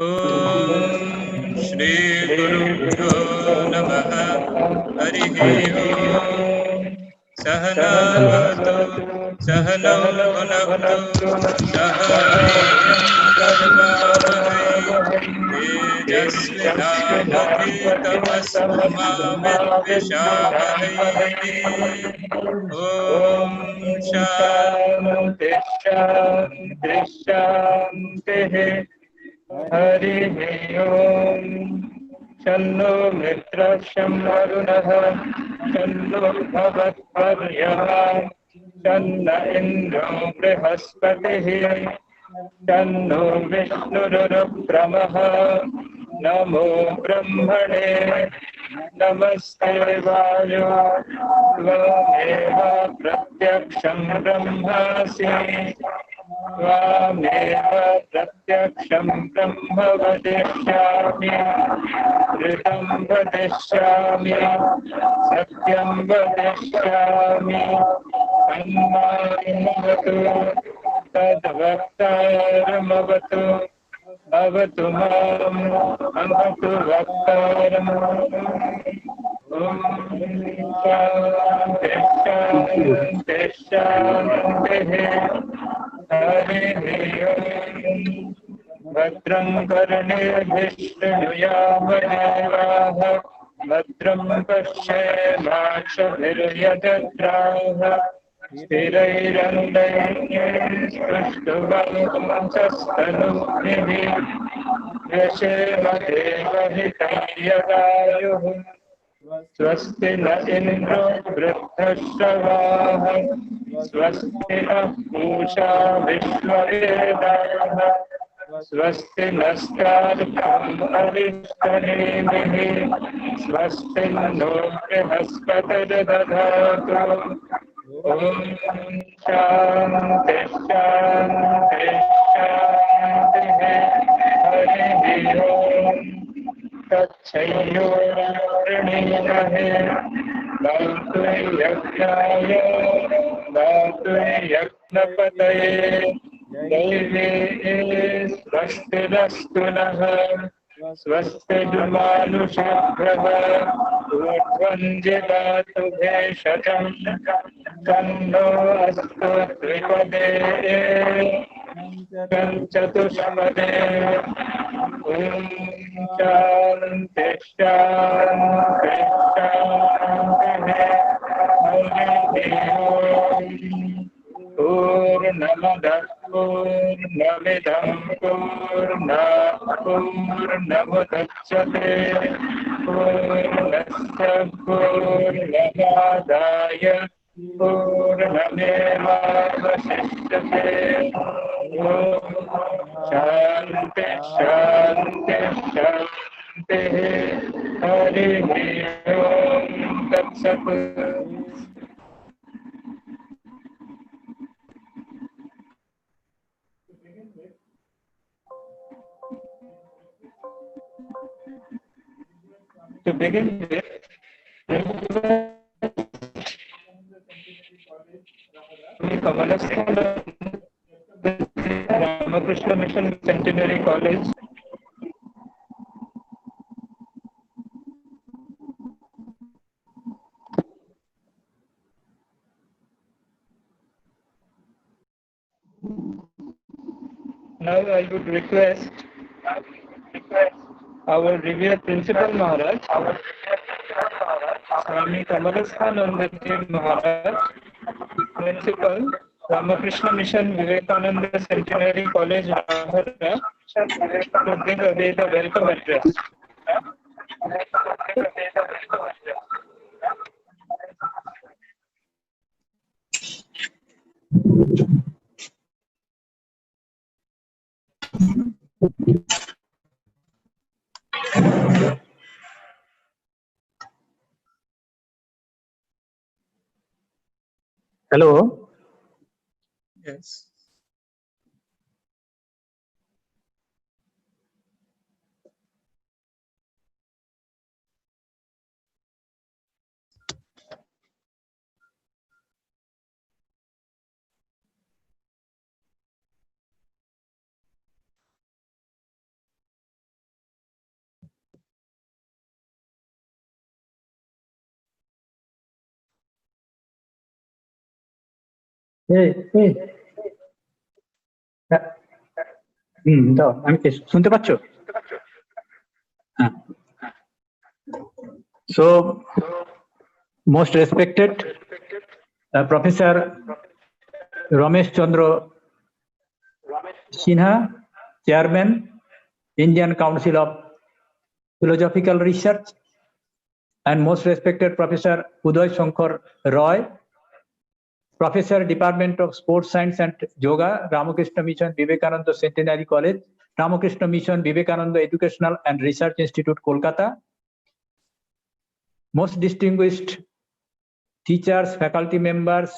ओम श्री गुरुभ्यो नमः। हरिः ओम। सहनावतु सहनौ भुनक्तु सह वीर्यं करवावहै तेजस्विनावधीतमस्तु मा विद्विषावहै। ओम शांति शांति शांति। हरिः ओम्। शन्नो मित्रशं वरुणः शन्नो भवत्पर्यः शन्न इन्द्रो बृहस्पतिः शन्नो विष्णुरुक्रमः। नमो ब्रह्मणे नमस्ते वायो त्वमेव प्रत्यक्षं ब्रह्मासि त्वामेव प्रत्यक्षं ब्रह्म वदिष्यामि ऋतं वदिष्यामि सत्यं वदिष्यामि अन्मानमवतु तद्वक्तारमवतु अवतु माम् अवतु वक्तारम्। ॐ शान्ति शान्ति शान्तिः। हरिः ओम्। भद्रं कर्णेभिः शृणुयामदेवाः भद्रं पश्येमाक्षभिर्यजत्राः स्थिरैरङ्गैस्तुष्टुवांसस्तनूभिः यशेमदेवहितैर्यदायुः स्वस्ति न इन्द्रो वृद्धश्रवाः स्वस्ति नः पूषा विश्ववेदाः स्वस्ति नस्तार्क्ष्यम् अरिष्टनेमिः स्वस्ति नो बृहस्पतिर्दधातु। ॐ शान्ति शान्ति शान्तिः। हरिः ओम्। तच्छयोर्णीमहे दातु यज्ञाय दातु यज्ञपतये दैवे स्वस्तिरस्तु नः स्वस्ति मानुषेभ्यः ऊर्ध्वं जगातु भेषजं तन्नो अस्तु त्रिपदे चतुष्पदे। ॐ शान्ति शान्ति शान्तिः। हरिः ओम्। पूर्णमदः पूर्णमिदं पूर्णात् पूर्णमुदच्यते पूर्णस्य पूर्णमादाय पूर्णमेवावशिष्यते। ॐ शान्ति शान्ति शान्तिः। हरिः ओम्। तत्सत्। To begin with, Ramakrishna Mission Centenary College. Now I would request our revered Principal Maharaj, Swami Kamalashanandaji Maharaj, Principal, Ramakrishna Mission Vivekananda Centenary College, Lahore, to bring away the welcome address. Hello. Yes. এই এই দাও, আমি শুনতে পাচ্ছ? হ্যাঁ। So, most respected Professor Ramesh Chandra Sinha, Chairman, Indian Council of Philosophical Research, and most respected Professor Uday Shankar Roy, Professor, Department of Sports Science and Yoga, Ramakrishna Mission Vivekananda Centenary College, Ramakrishna Mission Vivekananda Educational and Research Institute, Kolkata, most distinguished teachers, faculty members,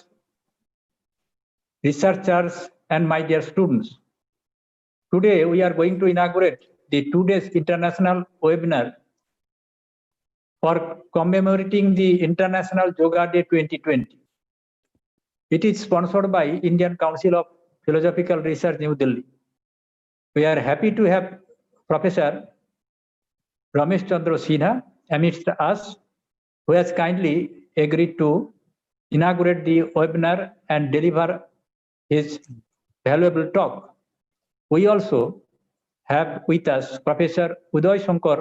researchers, and my dear students. Today, we are going to inaugurate the 2 days international webinar for commemorating the International Yoga Day 2020. It is sponsored by Indian Council of Philosophical Research, New Delhi. We are happy to have Professor Ramesh Chandra Sinha amidst us, who has kindly agreed to inaugurate the webinar and deliver his valuable talk. We also have with us Professor Uday Shankar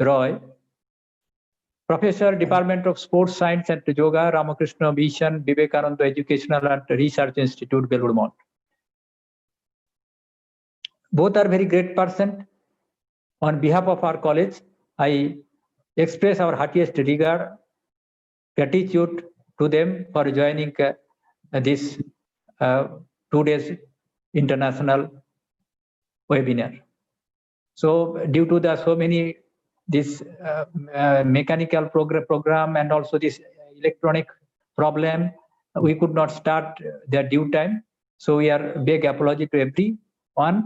Roy, Professor, Department of Sports Science and Yoga, Ramakrishna Mission Vivekananda Educational and Research Institute, Belur Mount. Both are very great persons. On behalf of our college, I express our heartiest regard, gratitude to them for joining this 2 days international webinar. So due to the so many this mechanical program and also this electronic problem, we could not start their due time. So we are big apology to everyone.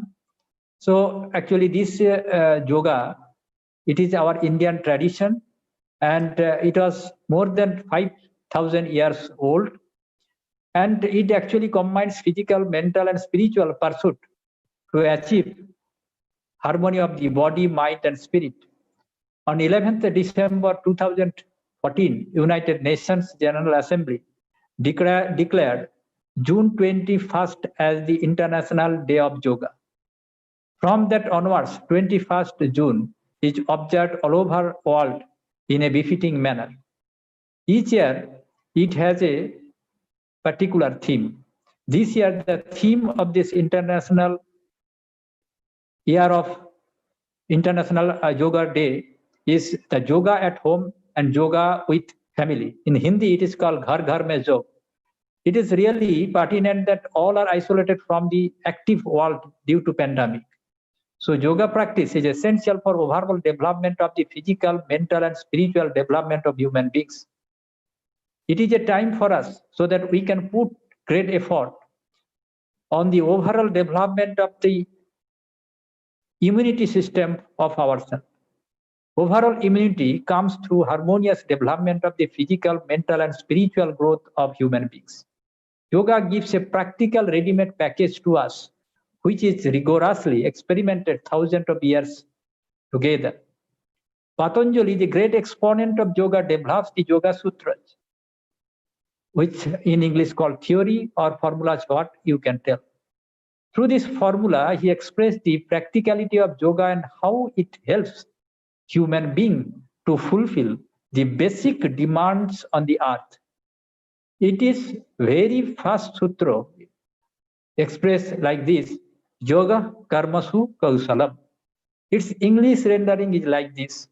So actually this yoga, it is our Indian tradition, and it was more than 5,000 years old, and it actually combines physical, mental, and spiritual pursuit to achieve harmony of the body, mind, and spirit. On 11th December 2014, United Nations General Assembly declared June 21st as the International Day of Yoga. From that onwards, 21st June is observed all over the world in a befitting manner. Each year, it has a particular theme. This year, the theme of this International Year of International Yoga Day is the yoga at home and yoga with family. In Hindi, it is called Ghar Ghar Mein Yog. It is really pertinent that all are isolated from the active world due to pandemic. So yoga practice is essential for overall development of the physical, mental, and spiritual development of human beings. It is a time for us so that we can put great effort on the overall development of the immunity system of ourselves. Overall immunity comes through harmonious development of the physical, mental, and spiritual growth of human beings. Yoga gives a practical ready-made package to us, which is rigorously experimented thousands of years together. Patanjali, the great exponent of yoga, develops the Yoga Sutras, which in English called theory or formulas, what you can tell. Through this formula, he expressed the practicality of yoga and how it helps human being to fulfill the basic demands on the earth. It is very first sutra expressed like this: Yoga Karmasu Kausalam. Its English rendering is like this: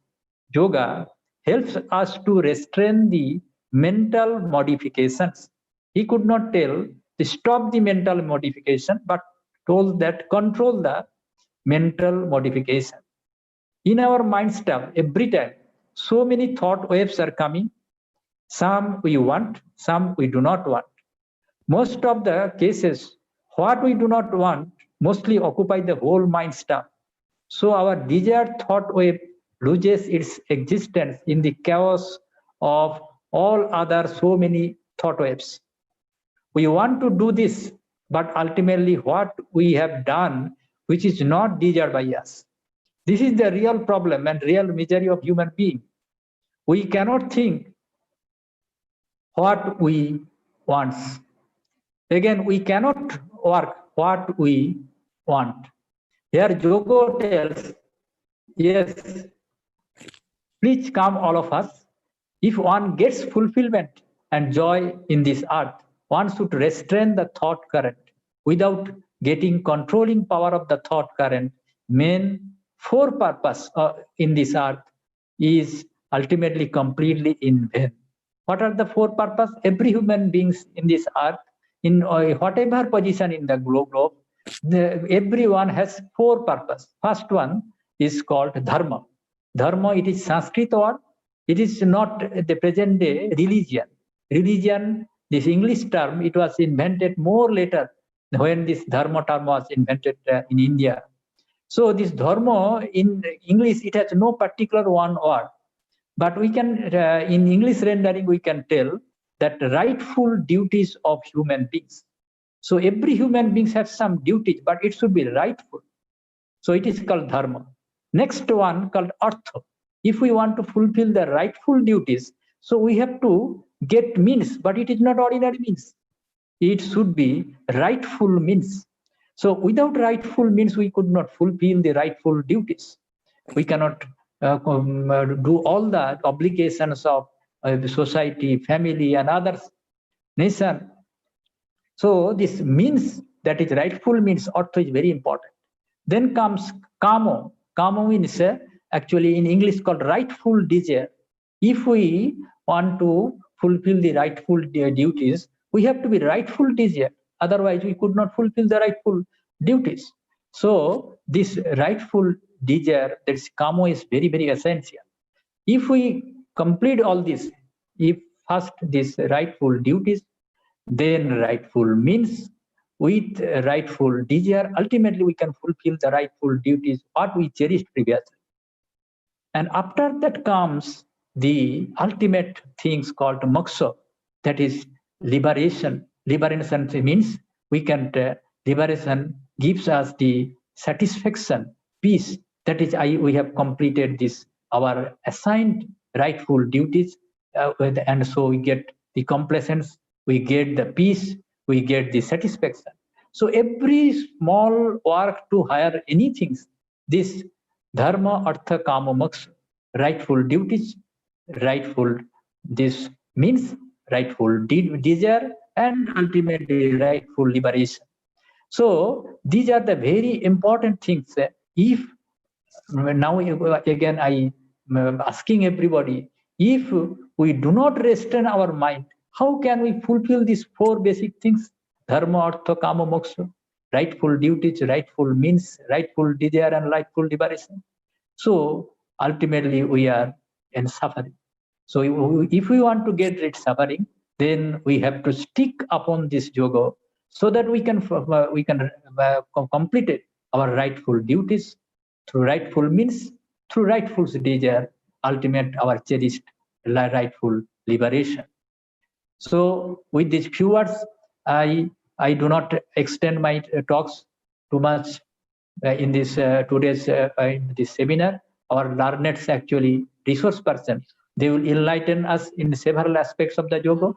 Yoga helps us to restrain the mental modifications. He could not tell to stop the mental modification, but told that control the mental modification. In our mind stuff, every time, so many thought waves are coming. Some we want, some we do not want. Most of the cases, what we do not want mostly occupy the whole mind stuff. So our desired thought wave loses its existence in the chaos of all other so many thought waves. We want to do this, but ultimately what we have done, which is not desired by us. This is the real problem and real misery of human being. We cannot think what we want. Again, we cannot work what we want. Here Jogo tells, yes, please come all of us. If one gets fulfillment and joy in this earth, one should restrain the thought current without getting controlling power of the thought current. Main four purpose in this earth is ultimately completely in vain. What are the four purpose? Every human beings in this earth, in whatever position in the globe, everyone has four purpose. First one is called dharma. Dharma, it is Sanskrit word. It is not the present day religion. Religion, this English term, it was invented more later when this dharma term was invented in India. So this dharma in English, it has no particular one word. But we can, in English rendering, we can tell that rightful duties of human beings. So every human being has some duties, but it should be rightful. So it is called dharma. Next one called artha. If we want to fulfill the rightful duties, so we have to get means, but it is not ordinary means. It should be rightful means. So without rightful means, we could not fulfill the rightful duties. We cannot do all the obligations of society, family, and others, nation. So this means, that is rightful means, artha is very important. Then comes kamo. Kamo means actually in English called rightful desire. If we want to fulfill the rightful duties, we have to be rightful desire. Otherwise, we could not fulfill the rightful duties. So this rightful desire, that is kamo, is very, very essential. If we complete all this, if first this rightful duties, then rightful means, with rightful desire, ultimately we can fulfill the rightful duties what we cherished previously. And after that comes the ultimate things called moksha, that is liberation. Liberation means we can, liberation gives us the satisfaction, peace. That is, we have completed this, our assigned rightful duties, and so we get the complacence, we get the peace, we get the satisfaction. So every small work to hire anything, this dharma, artha, kama, moksha, rightful duties, rightful this means, rightful desire, and ultimately rightful liberation. So these are the very important things. If now again I am asking everybody, if we do not restrain our mind, how can we fulfill these four basic things? Dharma, artha, kama, moksha, rightful duties, rightful means, rightful desire, and rightful liberation. So ultimately we are in suffering. So if we want to get rid of suffering, then we have to stick upon this yoga, so that we can complete our rightful duties through rightful means, through rightful desire, ultimate our cherished rightful liberation. So with these few words, I do not extend my talks too much in this today's in this seminar. Our learned actually resource person, they will enlighten us in several aspects of the yoga.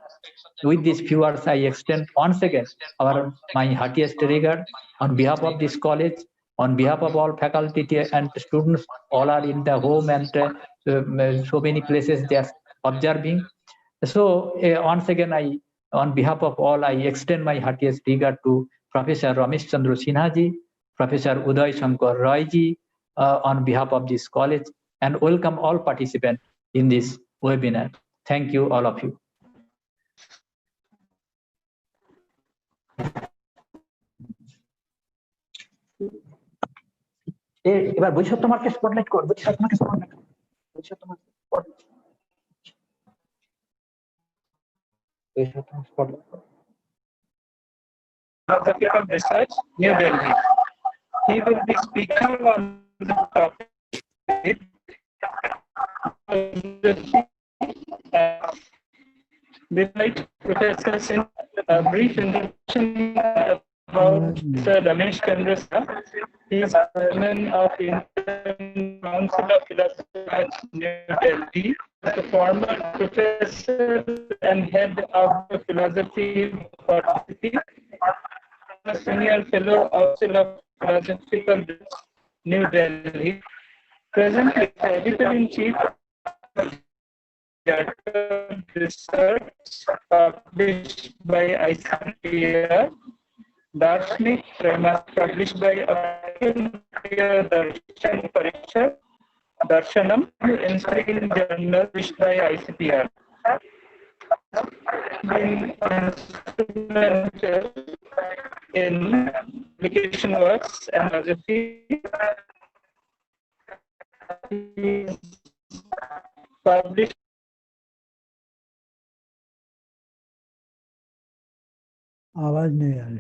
With these few words, I extend once again my heartiest regard on behalf of this college, on behalf of all faculty and students. All are in the home, and so many places they are observing. So once again, on behalf of all, I extend my heartiest regard to Professor Ramesh Chandra Sinha ji, Professor Uday Shankar Roy ji, on behalf of this college, and welcome all participants in this webinar. Thank you, all of you. এবার বৈশাখ তোমাকে spotlight কর, বৈশাখ তোমাকে spotlight কর, বৈশাখ তোমাকে spotlight কর, বৈশাখ তোমাকে spotlight কর। Professor of Research, New Delhi. He will be speaking on the topic despite Professor in a brief introduction about Sir Ramesh Chandra. He is chairman of Indian Council of Philosophy at New Delhi. the former professor and head of the philosophy faculty, senior fellow of Philosophical New Delhi, presently editor-in-chief of Research published by ICPR, Darshanik त्रैमासिक published by Darshan Pariksha, Darshanam, Engineering Journal published by ICPR. Been instrumental in publication works and philosophy. Published आवाज नहीं आ रही।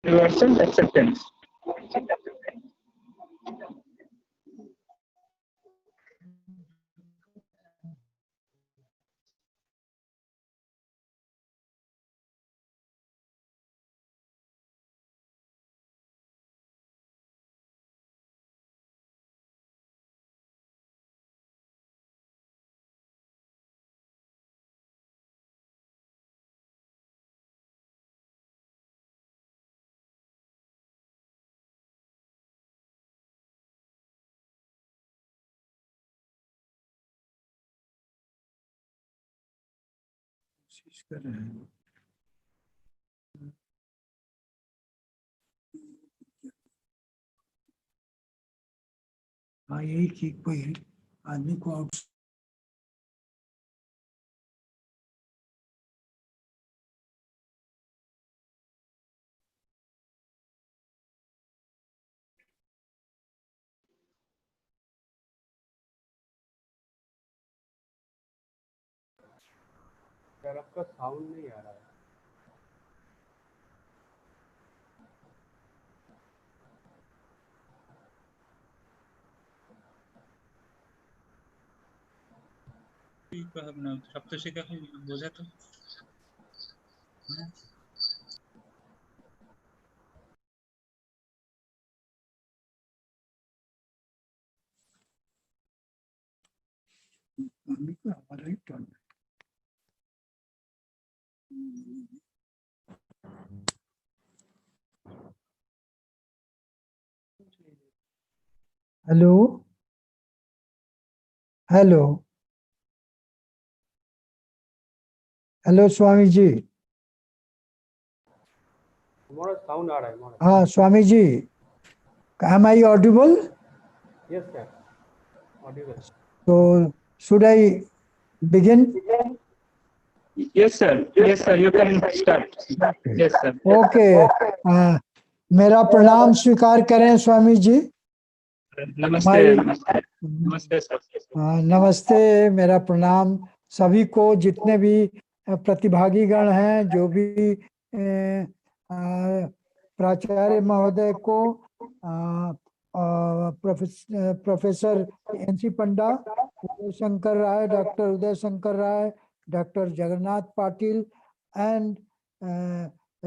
universal acceptance. कोशिश कर रहे हैं। हाँ, यही कि कोई आदमी को आउट सर आपका साउंड नहीं आ रहा है। সপ্তশিখা বোঝা তো आदमी को हमारा ही turn. Hello hello hello Swami ji. हमारा साउंड आ रहा है हमारा। हाँ Swami ji, am I audible? Yes sir, audible. So should I begin? Yes, sir. Yes, sir. You can start. Yes, sir. Okay. मेरा प्रणाम स्वीकार करें स्वामी जी। नमस्ते। My- नमस्ते। नमस्ते सर। नमस्ते, मेरा प्रणाम सभी को, जितने भी प्रतिभागीगण हैं, जो भी प्राचार्य महोदय को, professor NC Panda, Uday Shankar Rai, doctor Uday Shankar Rai, doctor Jagannath Patil, and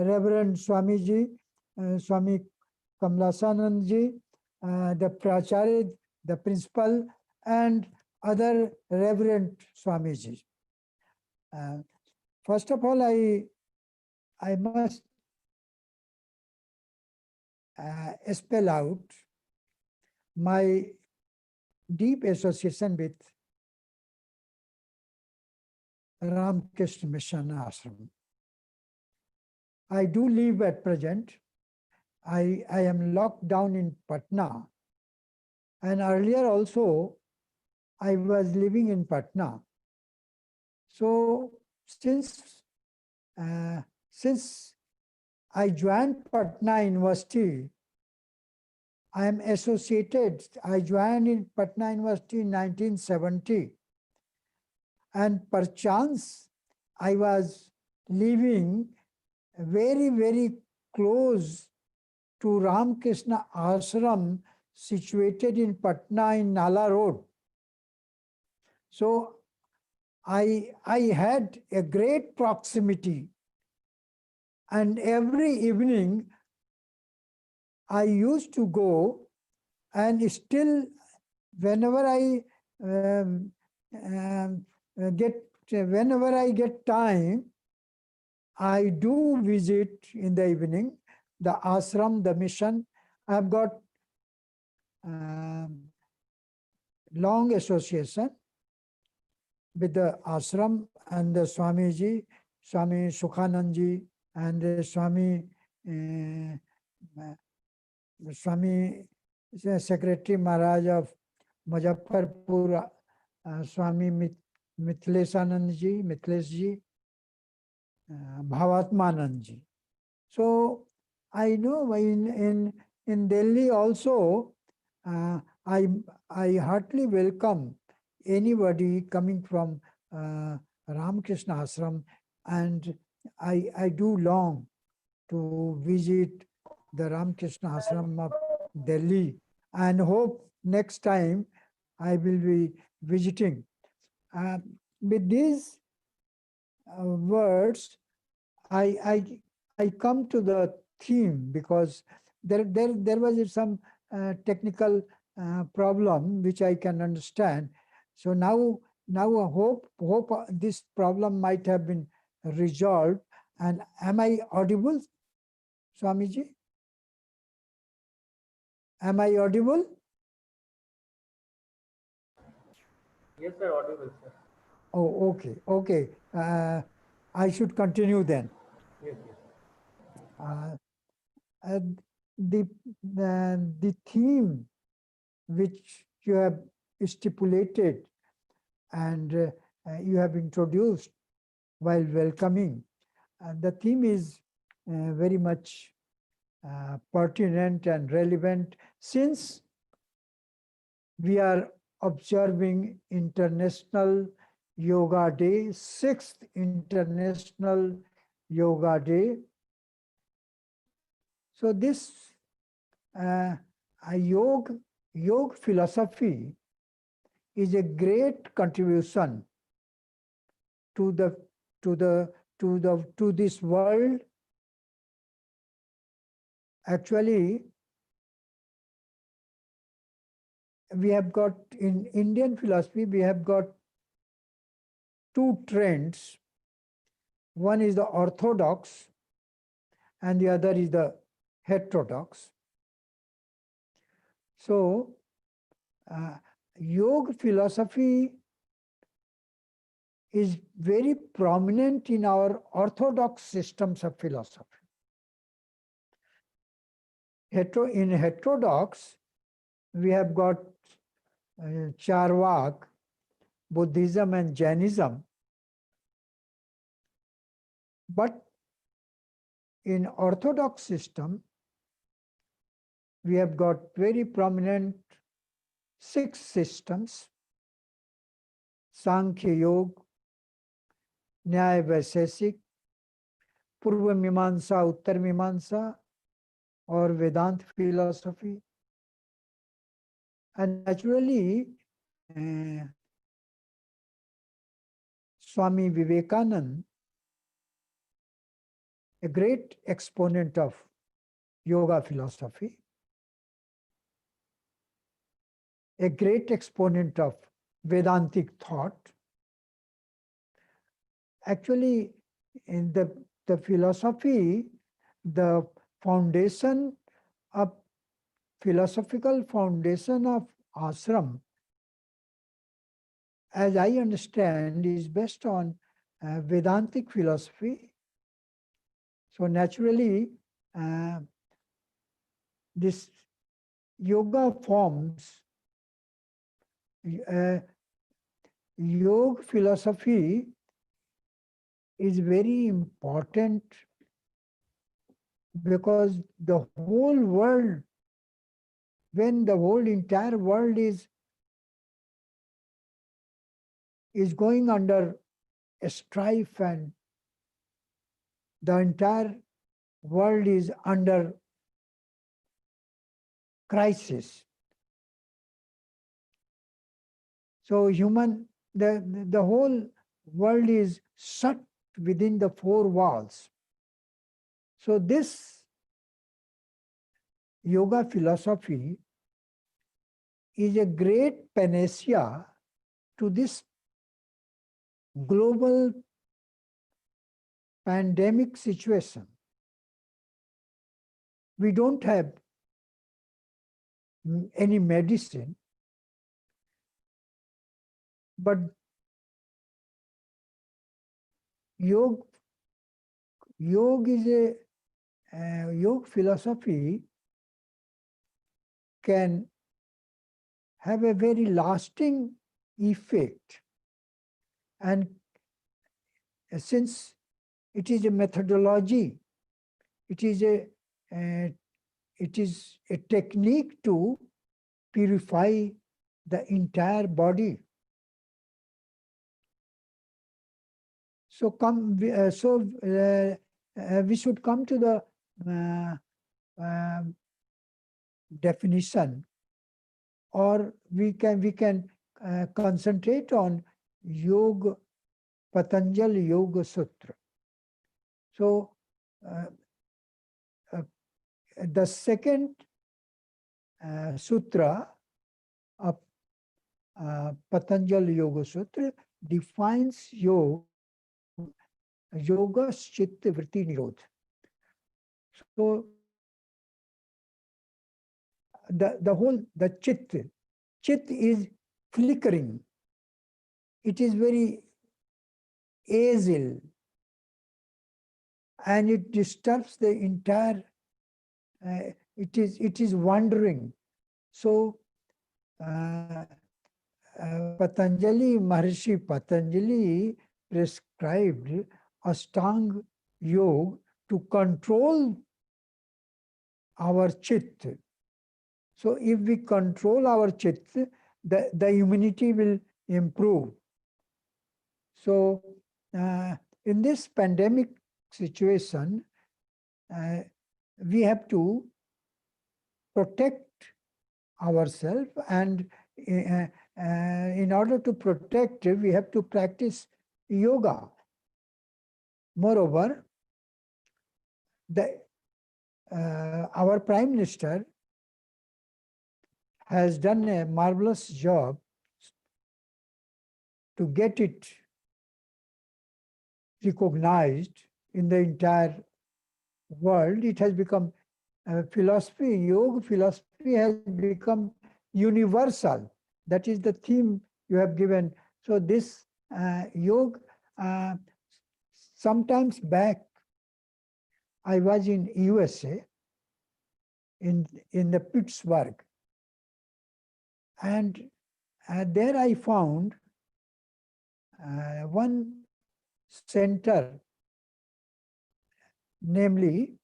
reverend Swami ji, Swami Kamalasanand ji, the pracharya, the principal, and other reverend Swamiji. First of all, I must spell out my deep association with Ramakrishna Mission Ashram. I do live at present I am locked down in Patna. And earlier also, I was living in Patna. So uh, since I joined Patna University, I am associated. I joined in Patna University in 1970. And perchance, I was living very, very close to Ramakrishna Ashram situated in Patna in Nala Road. So I had a great proximity. And every evening, I used to go, and still, whenever I whenever I get time, I do visit in the evening the ashram, the mission. I've got long association with the ashram and the Swamiji, Swami Sukhanandji, and the Swami Secretary Maharaj of Muzaffarpur, Swami Mithleshji, Bhavatmanandji. So I know in Delhi also, I heartily welcome anybody coming from Ramakrishna Ashram, and I do long to visit the Ramakrishna Ashram of Delhi, and hope next time I will be visiting. With these words, I come to the theme, because there was some technical problem which I can understand. So now I hope this problem might have been resolved. And am I audible, Swamiji? Am I audible? Yes, sir, audible, sir. Oh, okay. I should continue then. Yes, yes. The theme which you have stipulated and you have introduced while welcoming, the theme is very much pertinent and relevant, since we are observing International Yoga Day, 6th International Yoga Day. So this yoga philosophy is a great contribution to this world. Actually, we have got, in Indian philosophy, we have got two trends. One is the orthodox and the other is the heterodox. So yoga philosophy is very prominent in our orthodox systems of philosophy. In heterodox, we have got Charvak, Buddhism and Jainism. But in orthodox system, we have got very prominent 6 systems: Sankhya Yoga, Nyaya Vaisesik, Purva Mimamsa, Uttar Mimamsa, or Vedanta philosophy. And naturally, Swami Vivekananda, a great exponent of yoga philosophy, a great exponent of Vedantic thought. Actually, in the philosophy, the foundation of philosophical foundation of ashram, as I understand, is based on Vedantic philosophy. So naturally, this yoga forms, yoga philosophy is very important because the whole world, when the whole entire world is going under a strife and the entire world is under crisis. So the whole world is shut within the four walls. So this yoga philosophy is a great panacea to this global pandemic situation. We don't have any medicine, but yoga is yoga philosophy can have a very lasting effect. And since it is a methodology, it is a technique to purify the entire body. So we should come to the definition, or we can concentrate on Yoga, Patanjali Yoga Sutra. So the second sutra of Patanjali Yoga Sutra defines yoga chitta vritti nirodha. So the chit is flickering. It is very azil, and it disturbs the entire. It is wandering. So Patanjali, Maharishi Patanjali prescribed Ashtanga Yoga to control our chit. So if we control our chit, the immunity will improve. So in this pandemic situation, we have to protect ourselves, and in order to protect, we have to practice yoga. Moreover, our Prime Minister has done a marvelous job to get it recognized in the entire world. It has become philosophy, yoga philosophy has become universal. That is the theme you have given. So this yoga, sometimes back, I was in USA, in the Pittsburgh, and there I found one center, namely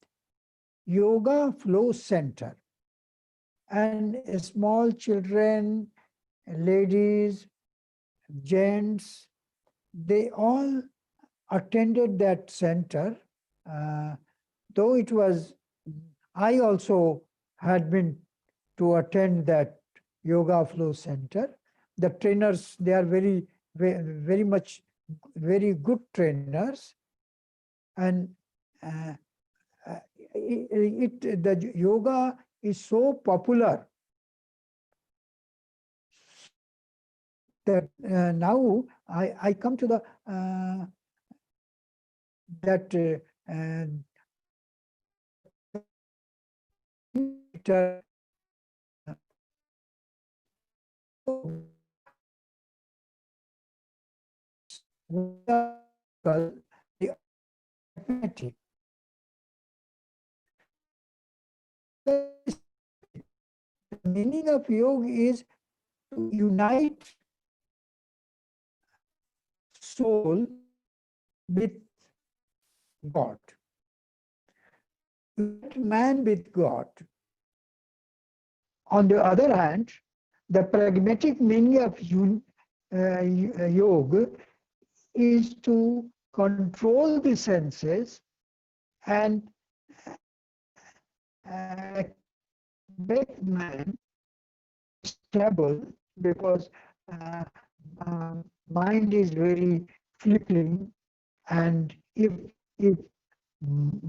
Yoga Flow Center, and small children, ladies, gents, they all attended that center. Though it was, I also had been to attend that Yoga Flow Center. The trainers, they are very much very good trainers, and the yoga is so popular that now I come to the meaning of yoga is to unite soul with God, unite man with God. On the other hand, the pragmatic meaning of yoga is to control the senses and make man stable, because uh, mind is very flickering, and if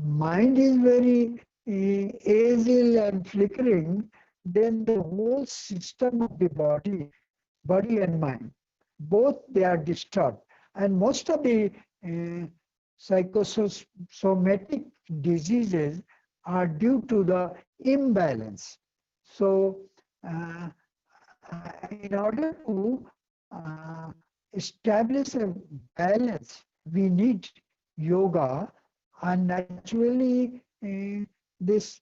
mind is very agile and flickering, then the whole system of the body and mind, both they are disturbed. And most of the psychosomatic diseases are due to the imbalance. So, in order to uh, establish a balance, we need yoga, and naturally, this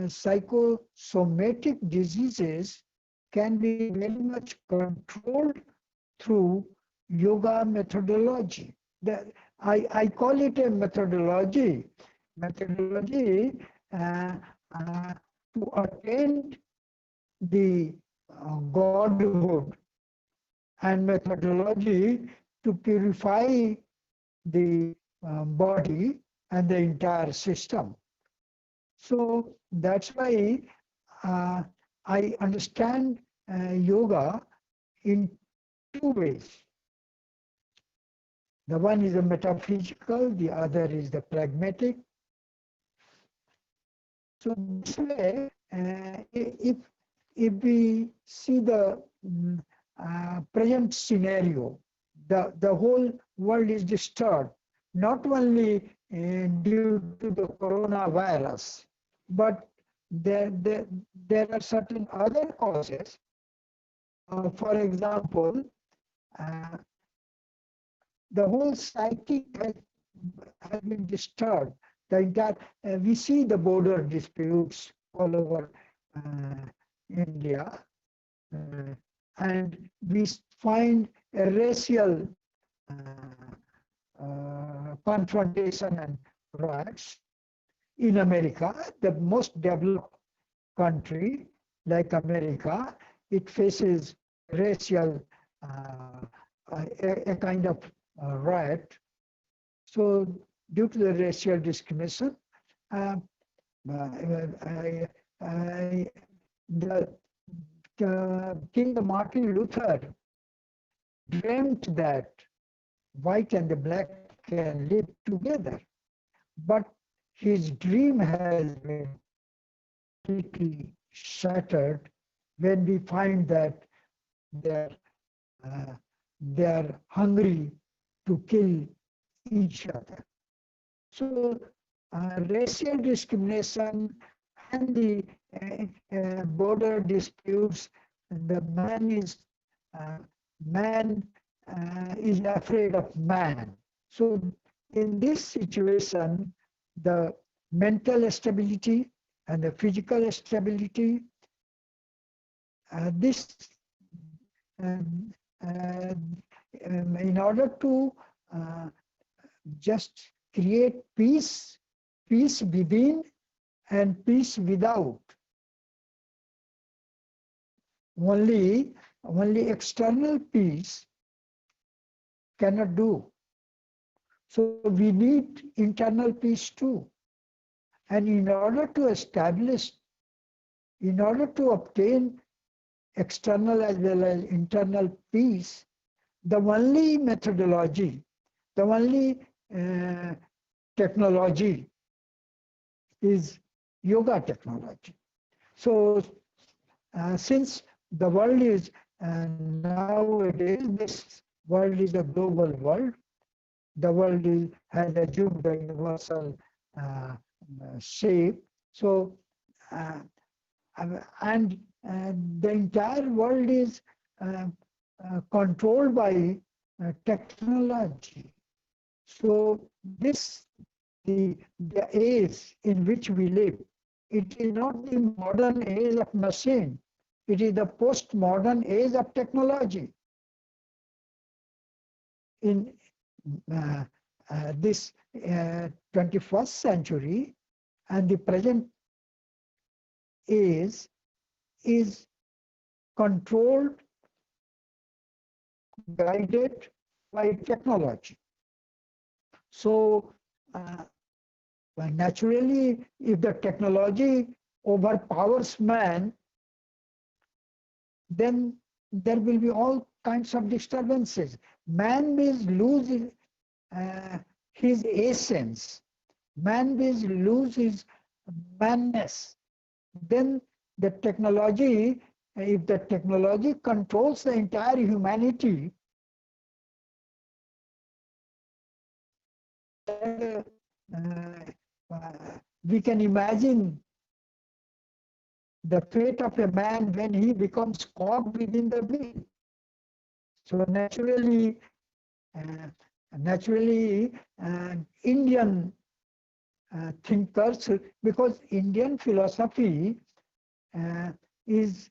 psychosomatic diseases can be very much controlled through yoga methodology. I call it a methodology. Methodology uh, uh, to attain the godhood, and methodology to purify the body and the entire system. So that's why uh, I understand yoga in two ways. The one is the metaphysical, the other is the pragmatic. So this way, if we see the present scenario, the whole world is disturbed, not only due to the coronavirus, but there are certain other causes. For example, uh, the whole psyche has been disturbed. The entire, we see the border disputes all over India, and we find a racial confrontation and riots in America, the most developed country like America. It faces racial a kind of riot. So due to the racial discrimination, uh, the King Martin Luther dreamt that white and the black can live together. But his dream has been completely shattered when we find that they're, uh, they're hungry to kill each other. So racial discrimination and the border disputes, the uh, man is afraid of man. So in this situation, the mental stability and the physical stability, this in order to just create peace, peace within and peace without. Only external peace cannot do. So we need internal peace too. And in order to establish, in order to obtain external as well as internal peace, the only methodology, the only technology is yoga technology. So since the world is nowadays, this world is a global world. The world has assumed the universal shape. So, and the entire world is controlled by technology. So the age in which we live, it is not the modern age of machine. It is the postmodern age of technology. In this 21st century and the present age is controlled, guided by technology. So naturally, if the technology overpowers man, then there will be all kinds of disturbances. Man will lose his essence. Man will lose his manness. Then the technology, if the technology controls the entire humanity, we can imagine the fate of a man when he becomes cog within the wheel. So naturally, Indian thinkers, because Indian philosophy is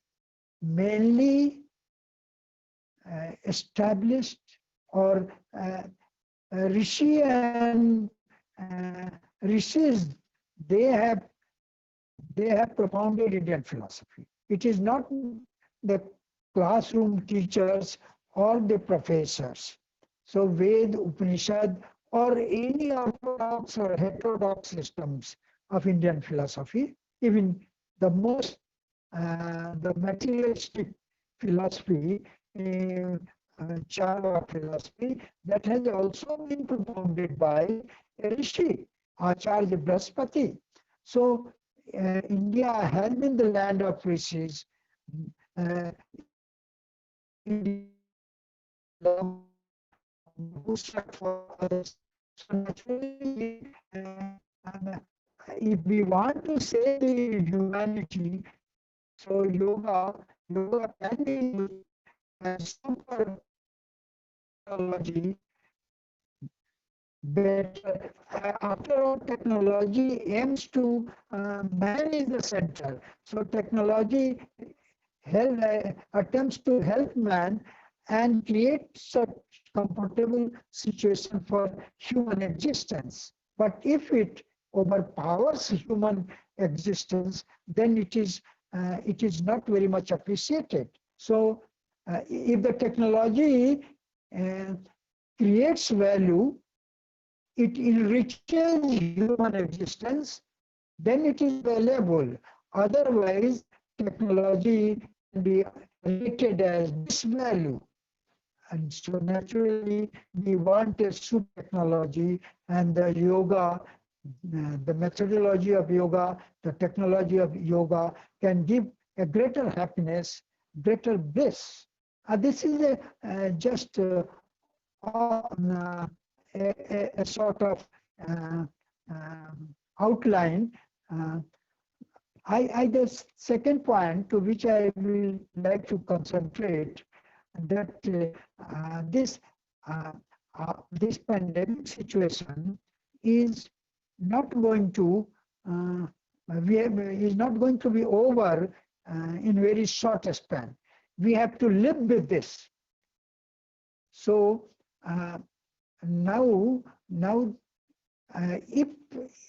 mainly established, or Rishi and Rishis, they have propounded Indian philosophy. It is not the classroom teachers or the professors. So Ved, Upanishad, or any orthodox or heterodox systems of Indian philosophy, even the most, the materialistic philosophy, Chava philosophy, that has also been propounded by a Rishi, Acharya Brahaspati. So India has been the land of rishis. Who struck for others. So naturally, if we want to save the humanity, so yoga can be used as super technology. But after all, technology aims to man is the center. So technology attempts to help man and create such comfortable situation for human existence. But if it overpowers human existence, then it is not very much appreciated. So if the technology creates value, it enriches human existence, then it is valuable. Otherwise, technology can be rated as disvalue. And so naturally, we want a super technology, and the yoga, the methodology of yoga, the technology of yoga can give a greater happiness, greater bliss. This is just a sort of outline. The second point to which I will like to concentrate, that this pandemic situation is not going to is not going to be over in very short span. We have to live with this. So now if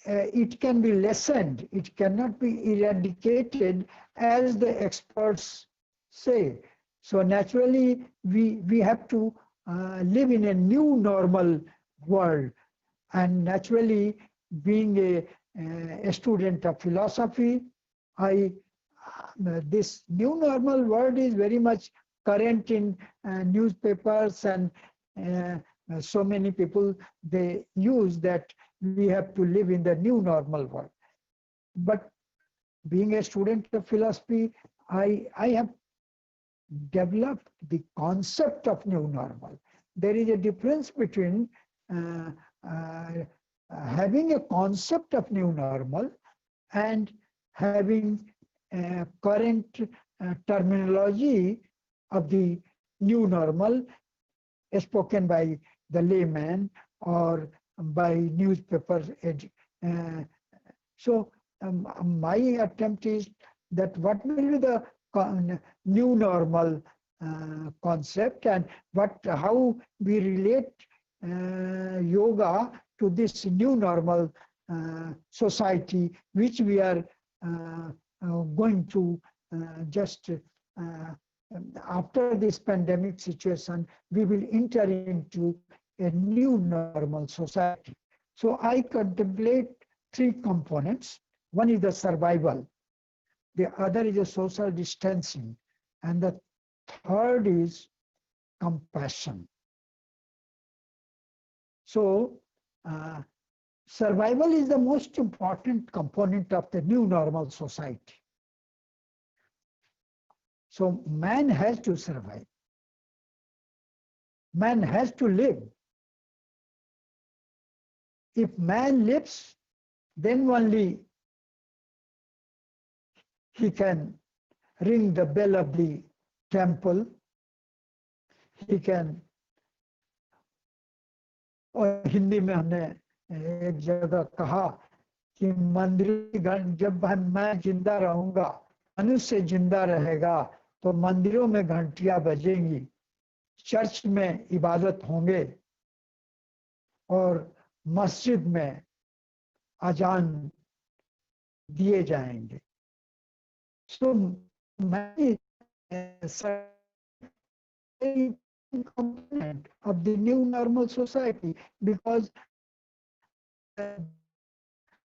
it can be lessened, it cannot be eradicated, as the experts say. So naturally, we have to live in a new normal world. And naturally, being a student of philosophy, this new normal world is very much current in newspapers, and so many people, they use that we have to live in the new normal world. But being a student of philosophy, I have developed the concept of new normal. There is a difference between having a concept of new normal and having current terminology of the new normal spoken by the layman or by newspapers. So my attempt is that what will be the new normal concept, and how we relate yoga to this new normal society, which we are going to just after this pandemic situation, we will enter into a new normal society. So I contemplate three components. One is the survival, the other is the social distancing, and the third is compassion. So survival is the most important component of the new normal society. So man has to survive. Man has to live. If man lives, then only he can ring the bell of the temple. He can, और हिंदी में हमने एक जगह कहा कि मंदिर जब मैं जिंदा रहूंगा, मनुष्य जिंदा रहेगा, तो मंदिरों में घंटियां बजेंगी, चर्च में इबादत होंगे और मस्जिद में अजान दिए जाएंगे. So many component of the new normal society, because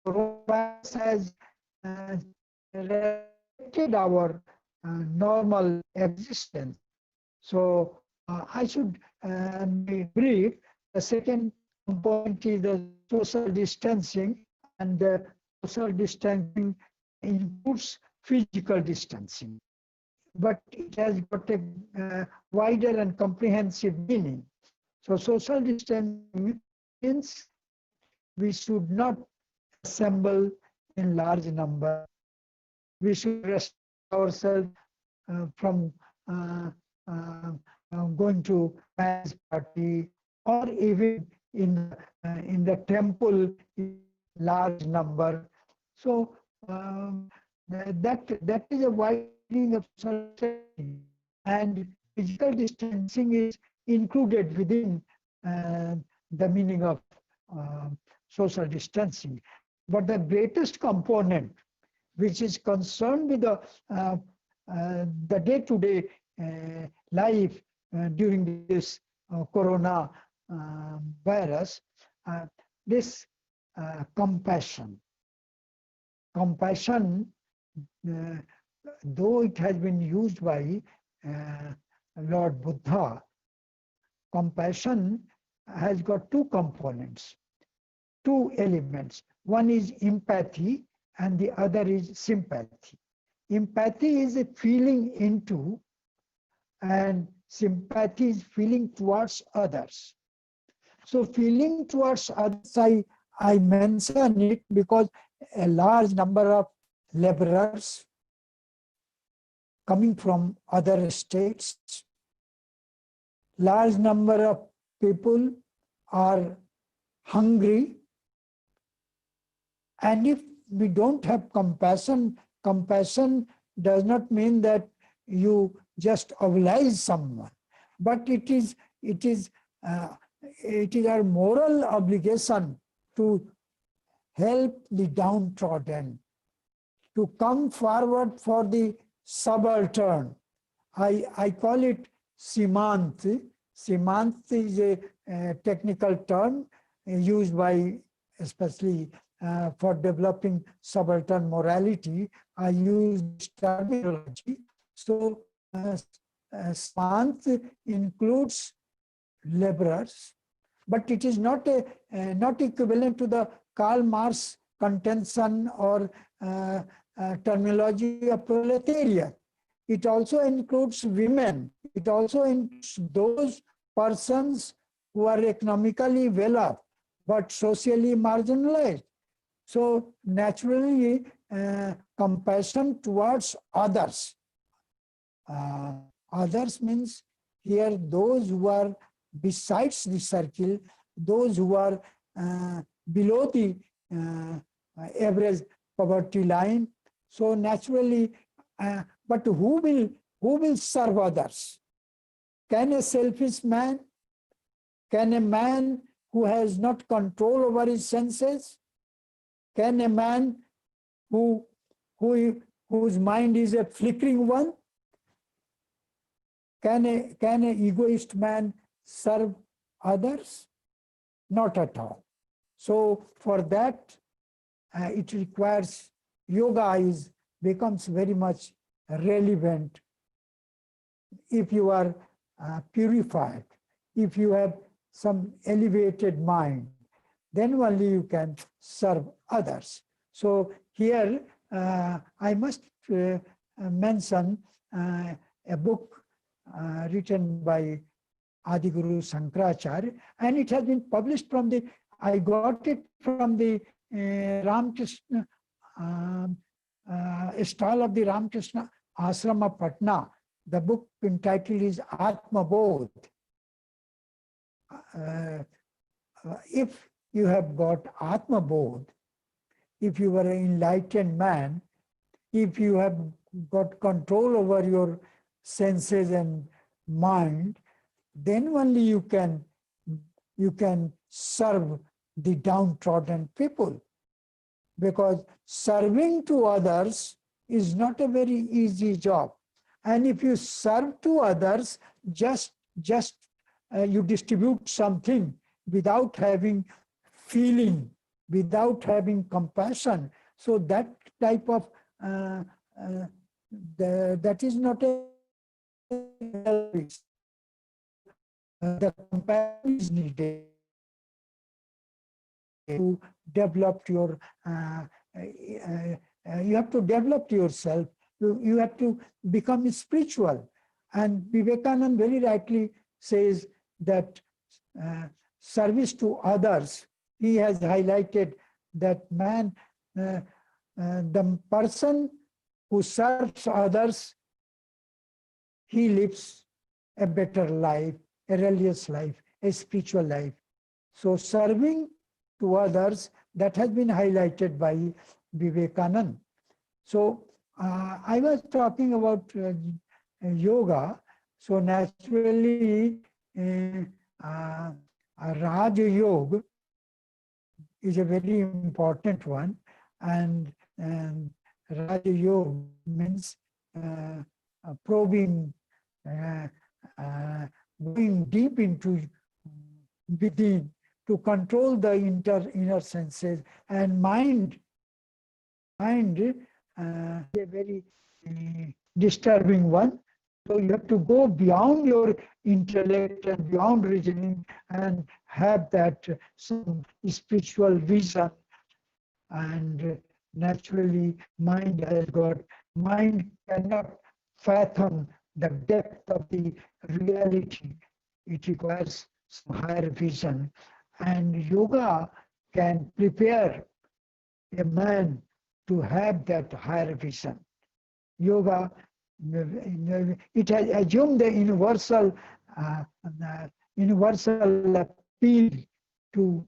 coronavirus has affected our normal existence. So I should be brief. The second component is the social distancing, and the social distancing includes physical distancing, but it has got a wider and comprehensive meaning. So social distancing means we should not assemble in large number. We should restrict ourselves from going to mass party, or even in the temple in large number. So that is a widening of social distancing, and physical distancing is included within the meaning of social distancing. But the greatest component, which is concerned with the day-to-day life during this corona virus, this compassion. Compassion, though it has been used by Lord Buddha, compassion has got two components, two elements. One is empathy and the other is sympathy. Empathy is a feeling into, and sympathy is feeling towards others. So feeling towards others, I mention it because a large number of laborers coming from other states, large number of people are hungry, and if we don't have compassion, compassion does not mean that you just oblige someone, but it is our moral obligation to help the downtrodden, to come forward for the subaltern. I call it Simant. Simant is a technical term used by, especially for developing subaltern morality. I use terminology. So Simant includes laborers, but it is not not equivalent to the Karl Marx contention or terminology of proletariat. It also includes women. It also includes those persons who are economically well off but socially marginalized. So naturally, compassion towards others. Others means here those who are besides the circle, those who are below the average poverty line. So naturally, But who will serve others? Can a selfish man? Can a man who has not control over his senses? Can a man whose mind is a flickering one? Can an egoist man serve others? Not at all. So for that, it requires yoga becomes very much relevant if you are purified, if you have some elevated mind, then only you can serve others. So here I must mention a book written by Adiguru Sankaracharya, and it has been published from I got it from the Ramakrishna stall of the Ramakrishna Ashrama Patna. The book entitled is Atma Bodh. If you have got Atma Bodh, if you are an enlightened man, if you have got control over your senses and mind, then only you can serve the downtrodden people. Because serving to others is not a very easy job. And if you serve to others, just you distribute something without having feeling, without having compassion. So that type of, that is not a the compassion is needed to develop your, you have to develop yourself. You have to become spiritual. And Vivekananda very rightly says that service to others, he has highlighted that man, the person who serves others, he lives a better life, a religious life, a spiritual life. So serving to others, that has been highlighted by Vivekananda. So I was talking about yoga. So naturally, Raja Yoga is a very important one, and Raja Yoga means probing, going deep into within to control the inner senses, and mind is a very disturbing one. So you have to go beyond your intellect and beyond reasoning and have that some spiritual vision. And naturally, mind cannot fathom the depth of the reality. It requires some higher vision. And yoga can prepare a man to have that higher vision. Yoga, it has assumed the universal appeal to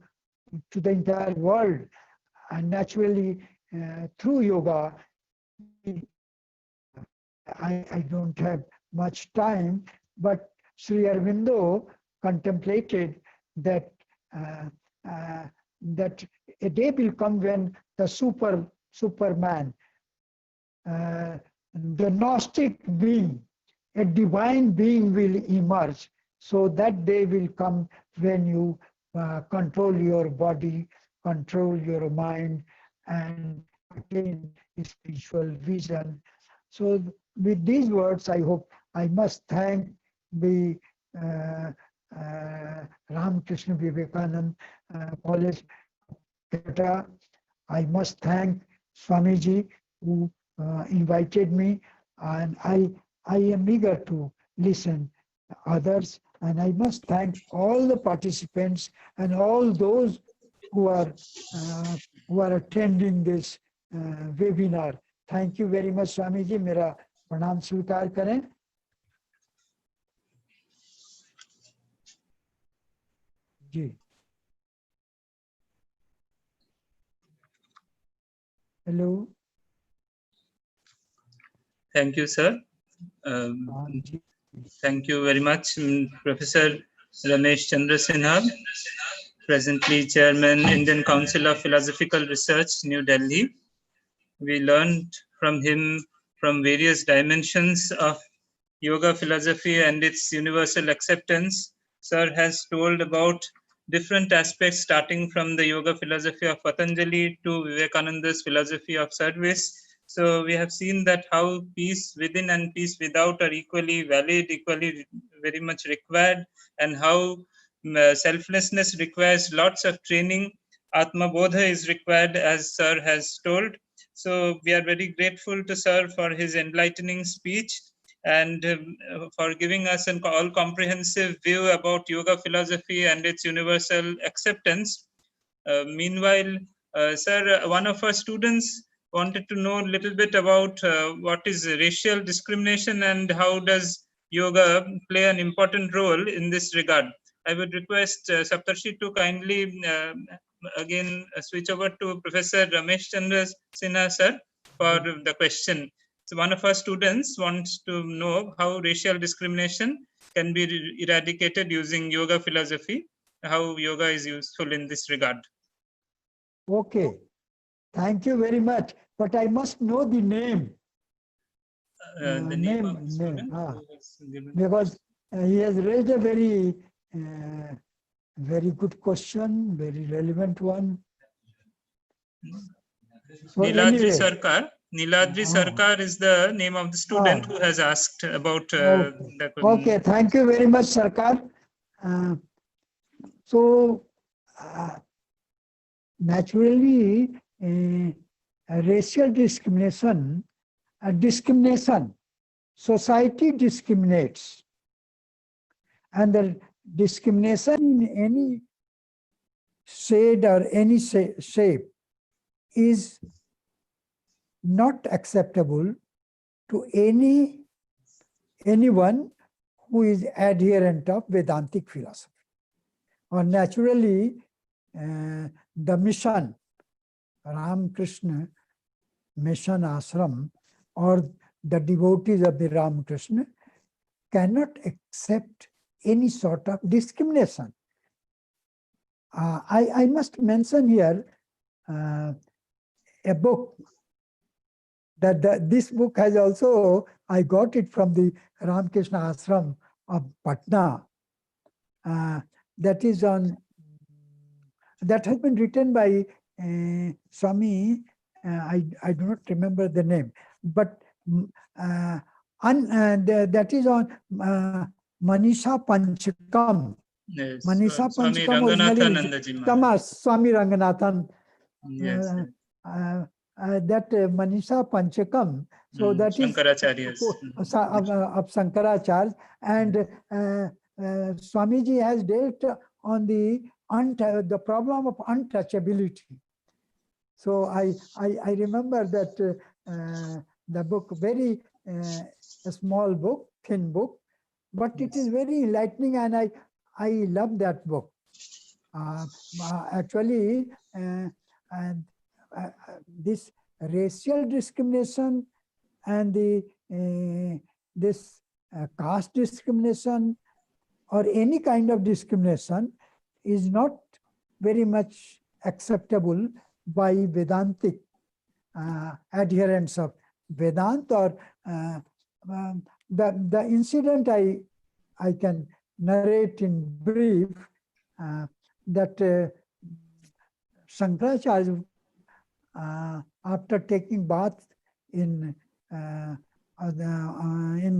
the entire world. And naturally, through yoga, I don't have much time, but Sri Aurobindo contemplated that that a day will come when the Superman, the Gnostic being, a divine being will emerge. So that day will come when you control your body, control your mind, and attain spiritual vision. So with these words, I hope I must thank the Ramakrishna Vivekananda College, Calcutta. I must thank Swamiji who invited me, and I am eager to listen others, and I must thank all the participants and all those who are attending this webinar. Thank you very much, Swamiji. मेरा प्रणाम स्वीकार करें. जी. Hello. Thank you, sir. Thank you very much, Professor Ramesh Chandra Sinha, presently Chairman, Indian Council of Philosophical Research, New Delhi. We learned from him from various dimensions of yoga philosophy and its universal acceptance. Sir has told about different aspects, starting from the yoga philosophy of Patanjali to Vivekananda's philosophy of service. So we have seen that how peace within and peace without are equally valid, equally very much required, and how selflessness requires lots of training. Atma Bodha is required, as Sir has told. So we are very grateful to Sir for his enlightening speech and for giving us an all-comprehensive view about yoga philosophy and its universal acceptance. Meanwhile, Sir, one of our students wanted to know a little bit about what is racial discrimination and how does yoga play an important role in this regard. I would request Saptarshi to kindly again switch over to Professor Ramesh Chandra Sinha, sir, for the question. So one of our students wants to know how racial discrimination can be eradicated using yoga philosophy, how yoga is useful in this regard. Okay, thank you very much. But I must know the name. The name of the student name, who was given. because he has raised a very, very good question, very relevant one. So Niladri anyway, Sarkar. Niladri Sarkar is the name of the student who has asked about the okay, thank you very much, Sarkar. So naturally, racial discrimination, society discriminates, and the discrimination in any shade or any shape is not acceptable to anyone who is adherent of Vedantic philosophy. Or naturally, the mission, Ramakrishna mission ashram, or the devotees of the Ramakrishna cannot accept any sort of discrimination. I must mention here a book that this book has also, I got it from the Ramakrishna ashram of Patna. That is on, that has been written by Swami, I do not remember the name, but that is on Manisha Panchakam. Yes, Manisha Swami Panchakam originally Ranganathānanda Tamas, Swami Ranganathan. Yes. That Manisha Panchakam, so that is Shankaracharya's. of Shankaracharya, and Swamiji has dealt on the problem of untouchability. So I remember that the book, very a small book, thin book, but it is very enlightening, and I love that book. Actually, this racial discrimination and this caste discrimination or any kind of discrimination is not very much acceptable by Vedantic adherents of Vedanta, or the incident I can narrate in brief, that Shankaracharya, after taking bath in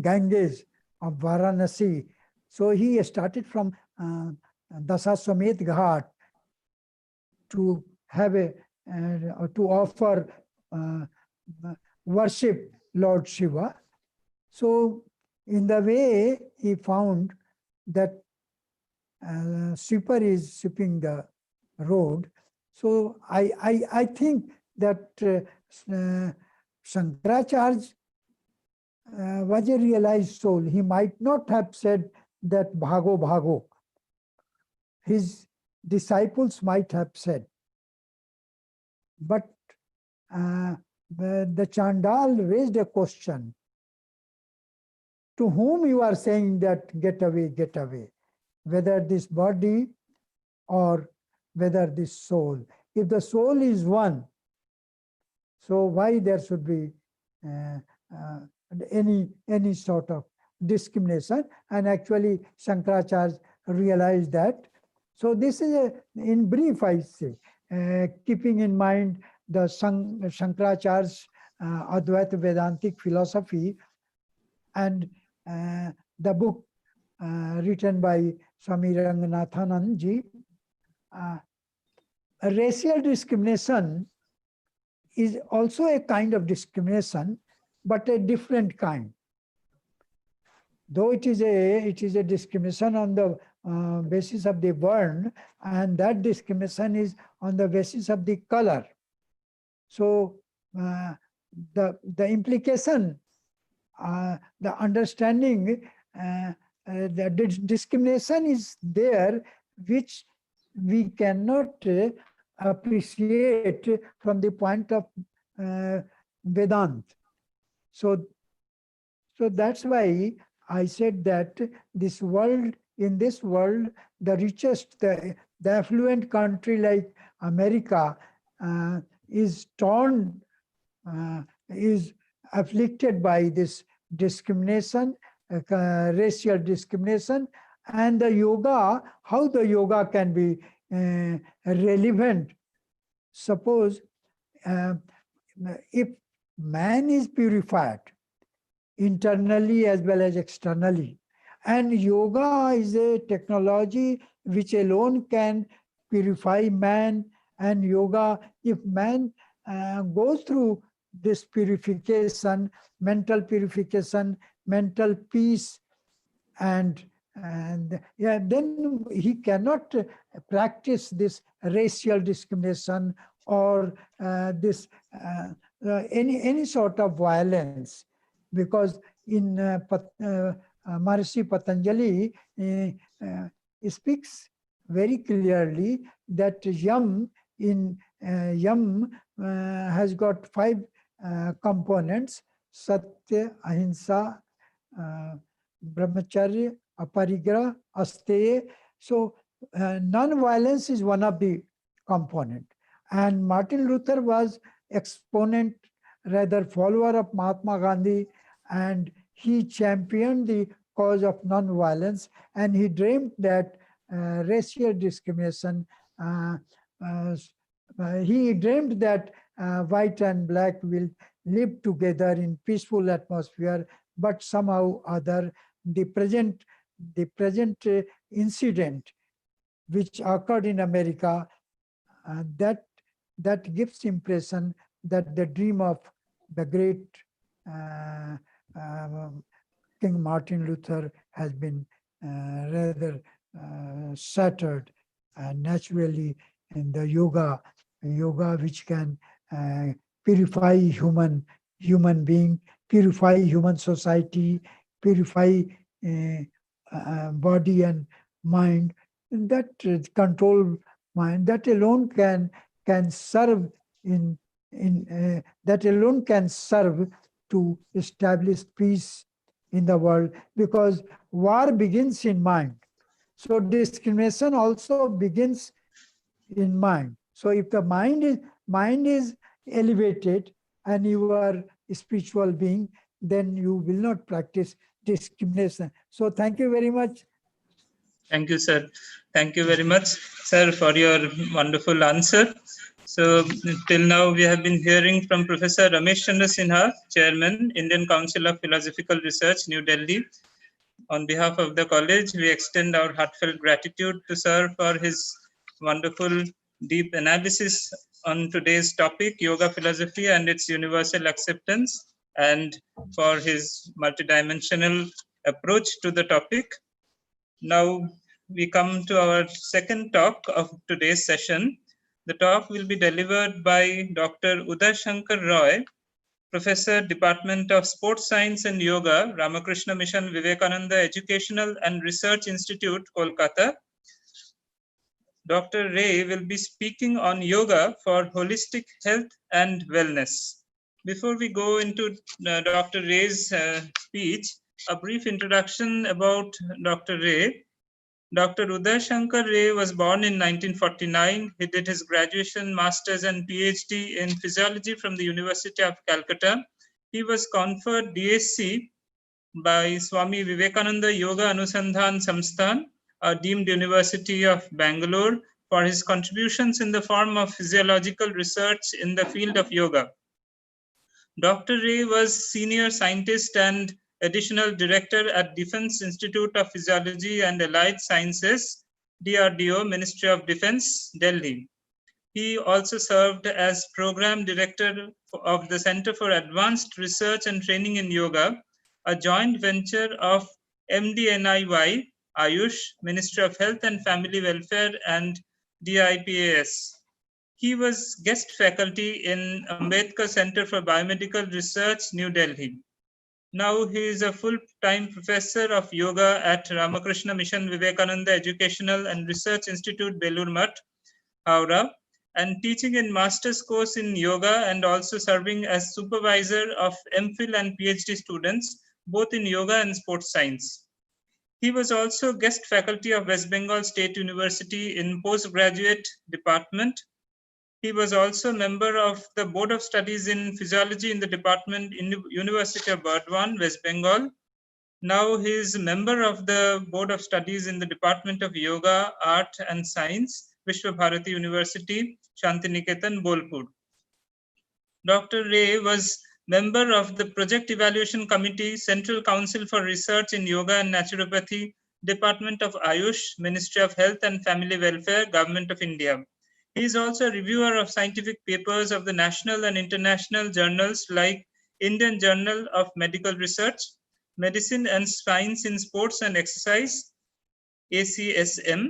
Ganges of Varanasi, so he started from Dasaswamet Ghat to have to offer worship Lord Shiva. So in the way, he found that sweeper is sweeping the road. So I think that Shankaracharya was a realized soul. He might not have said that bhago bhago. His disciples might have said. But the Chandal raised a question to whom you are saying that get away, whether this body or whether this soul. If the soul is one, so why there should be uh, uh, any sort of discrimination? And actually Shankaracharya realized that. So this is in brief, I say, keeping in mind the Shankaracharya's Advaita Vedantic philosophy and the book written by Swami Ranganathananji. Racial discrimination is also a kind of discrimination, but a different kind. Though it is a discrimination on the basis of the burn, and that discrimination is on the basis of the color. So the implication, the understanding, the discrimination is there, which we cannot appreciate from the point of Vedanta. So that's why I said that this world, in this world, the richest, the affluent country like America is torn, is afflicted by this discrimination, racial discrimination, and the yoga, how the yoga can be relevant. Suppose if man is purified internally as well as externally, and yoga is a technology which alone can purify man, and yoga, if man goes through this purification, mental peace, and yeah, then he cannot practice this racial discrimination or this any sort of violence, because in Maharishi Patanjali speaks very clearly that yam has got 5 components: satya, ahimsa, brahmacharya, aparigraha, asteya. So non-violence is one of the component. And Martin Luther was exponent, rather follower of Mahatma Gandhi, and he championed the cause of non-violence, and he dreamed that racial discrimination, he dreamed that white and black will live together in peaceful atmosphere, but somehow other the present incident which occurred in America, that gives impression that the dream of the great King Martin Luther has been rather shattered, naturally in the yoga which can purify human being, purify human society, purify body and mind. And that control mind, that alone can serve that alone can serve to establish peace in the world, because war begins in mind. So discrimination also begins in mind. So if the mind is elevated and you are a spiritual being, then you will not practice discrimination. So thank you very much. Thank you, sir. Thank you very much, sir, for your wonderful answer. So till now, we have been hearing from Professor Ramesh Chandra Sinha, Chairman, Indian Council of Philosophical Research, New Delhi. On behalf of the college, we extend our heartfelt gratitude to sir for his wonderful, deep analysis on today's topic, yoga philosophy and its universal acceptance, and for his multidimensional approach to the topic. Now we come to our second talk of today's session. The talk will be delivered by Dr. Uday Shankar Roy, Professor, Department of Sports Science and Yoga, Ramakrishna Mission Vivekananda Educational and Research Institute, Kolkata. Dr. Ray will be speaking on yoga for holistic health and wellness. Before we go into Dr. Ray's speech, a brief introduction about Dr. Ray. Dr. Uday Shankar Ray was born in 1949. He did his graduation, master's, and PhD in physiology from the University of Calcutta. He was conferred DSc by Swami Vivekananda Yoga Anusandhan Samsthan, a deemed university of Bangalore, for his contributions in the form of physiological research in the field of yoga. Dr. Ray was senior scientist and additional director at Defense Institute of Physiology and Allied Sciences, DRDO, Ministry of Defense, Delhi. He also served as program director of the Center for Advanced Research and Training in Yoga, a joint venture of MDNIY, Ayush, Ministry of Health and Family Welfare, and DIPAS. He was guest faculty in Ambedkar Center for Biomedical Research, New Delhi. Now he is a full-time professor of yoga at Ramakrishna Mission Vivekananda Educational and Research Institute, Belur Math, Howrah, and teaching in master's course in yoga and also serving as supervisor of MPhil and PhD students, both in yoga and sports science. He was also guest faculty of West Bengal State University in postgraduate department. He was also member of the Board of Studies in Physiology in the department in University of Burdwan, West Bengal. Now he is a member of the Board of Studies in the Department of Yoga, Art and Science, Vishwa Bharati University, Shantiniketan, Bolpur. Dr. Ray was member of the Project Evaluation Committee, Central Council for Research in Yoga and Naturopathy, Department of Ayush, Ministry of Health and Family Welfare, Government of India. He is also a reviewer of scientific papers of the national and international journals like Indian Journal of Medical Research, Medicine and Science in Sports and Exercise, ACSM,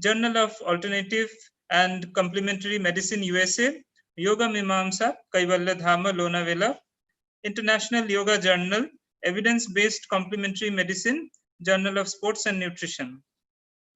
Journal of Alternative and Complementary Medicine USA, Yoga Mimamsa, Kaivalya Dhama, Lonavela, International Yoga Journal, Evidence-Based Complementary Medicine, Journal of Sports and Nutrition.